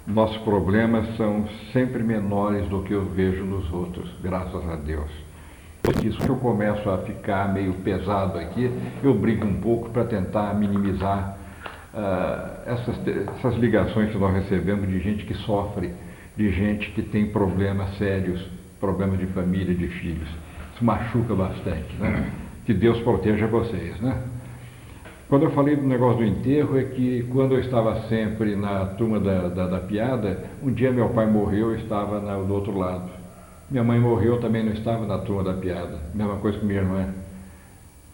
nossos problemas são sempre menores do que eu vejo nos outros, graças a Deus. Por isso que eu começo a ficar meio pesado aqui, eu brinco um pouco para tentar minimizar essas ligações que nós recebemos de gente que sofre, de gente que tem problemas sérios, problemas de família, de filhos. Isso machuca bastante, né? Que Deus proteja vocês, né? Quando eu falei do negócio do enterro, é que quando eu estava sempre na turma da piada, um dia meu pai morreu, eu estava do outro lado. Minha mãe morreu, também não estava na turma da piada. Mesma coisa com minha irmã.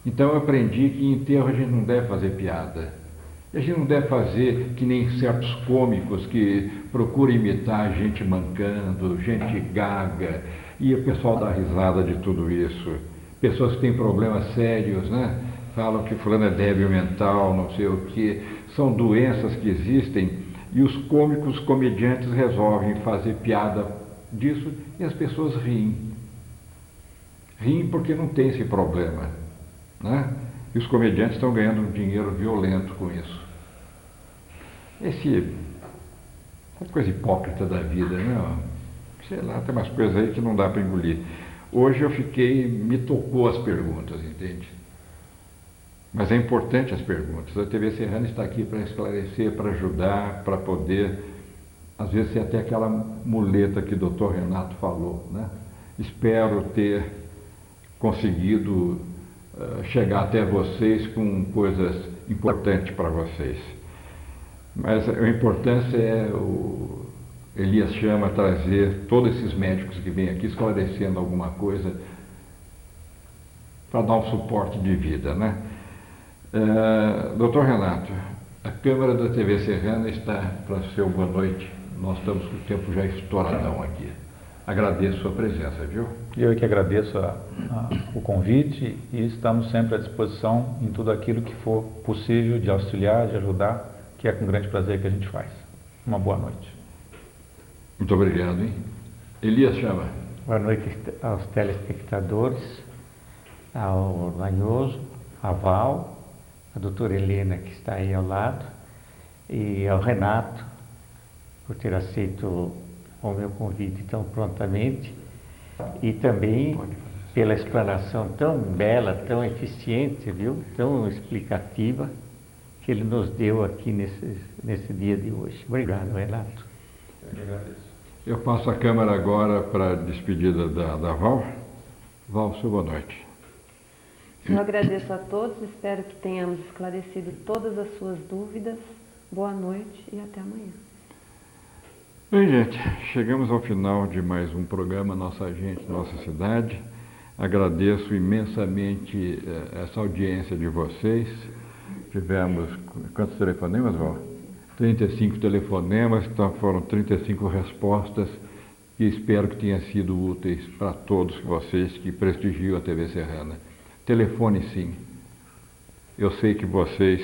Então eu aprendi que em enterro a gente não deve fazer piada. A gente não deve fazer que nem certos cômicos que procuram imitar gente mancando, gente gaga, e o pessoal dá risada de tudo isso. Pessoas que têm problemas sérios, né? Falam que fulano é débil mental, não sei o quê. São doenças que existem e os cômicos, comediantes resolvem fazer piada disso e as pessoas riem. Riem porque não tem esse problema, né? E os comediantes estão ganhando um dinheiro violento com isso. Essa coisa hipócrita da vida, né? Sei lá, tem umas coisas aí que não dá para engolir. Hoje me tocou as perguntas, entende? Mas é importante as perguntas. A TV Serrana está aqui para esclarecer, para ajudar, para poder, às vezes, ser até aquela muleta que o Dr. Renato falou, né? Espero ter conseguido chegar até vocês com coisas importantes para vocês. Mas a importância é o Elias Chama trazer todos esses médicos que vêm aqui esclarecendo alguma coisa para dar um suporte de vida, né? Doutor Renato, a câmera da TV Serrana está para seu boa noite. Nós estamos com o tempo já estouradão aqui. Agradeço a sua presença, viu?
Eu que agradeço o convite e estamos sempre à disposição em tudo aquilo que for possível de auxiliar, de ajudar, que é com grande prazer que a gente faz. Uma boa noite.
Muito obrigado, hein? Elias Chama.
Boa noite aos telespectadores, ao Lanhoso, a Val, a doutora Helena, que está aí ao lado, e ao Renato, por ter aceito o meu convite tão prontamente, e também pela explanação tão bela, tão eficiente, viu? Tão explicativa, que ele nos deu aqui nesse dia de hoje. Obrigado, Renato.
Eu agradeço.
Eu passo a câmera agora para a despedida da Val. Val, sua boa noite.
Eu agradeço a todos, espero que tenhamos esclarecido todas as suas dúvidas. Boa noite e até amanhã.
Bem, gente, chegamos ao final de mais um programa Nossa Gente, Nossa Cidade. Agradeço imensamente essa audiência de vocês. Tivemos quantos telefonemas, Val? 35 telefonemas, então foram 35 respostas que espero que tenham sido úteis para todos vocês que prestigiam a TV Serrana. Telefone sim. Eu sei que vocês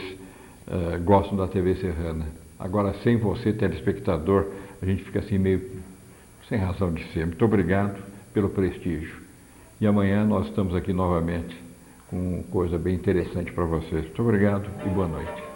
gostam da TV Serrana. Agora, sem você, telespectador, a gente fica assim meio sem razão de ser. Muito obrigado pelo prestígio. E amanhã nós estamos aqui novamente com coisa bem interessante para vocês. Muito obrigado e boa noite.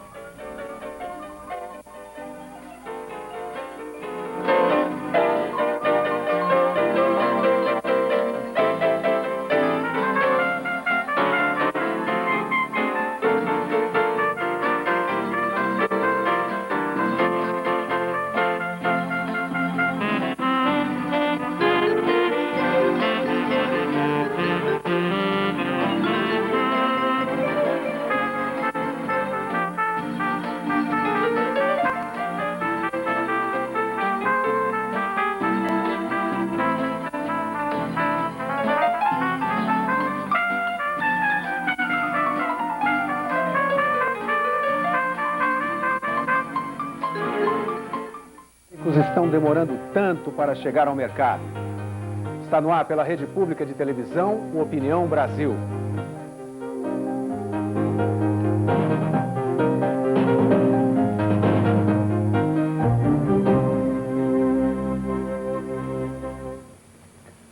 Estão demorando tanto para chegar ao mercado. Está no ar pela Rede Pública de Televisão, o Opinião Brasil.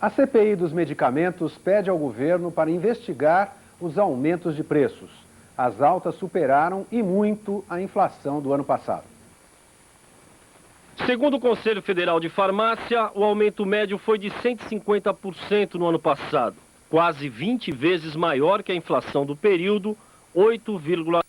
A CPI dos medicamentos pede ao governo para investigar os aumentos de preços. As altas superaram e muito a inflação do ano passado.
Segundo o Conselho Federal de Farmácia, o aumento médio foi de 150% no ano passado, quase 20 vezes maior que a inflação do período, 8,1%.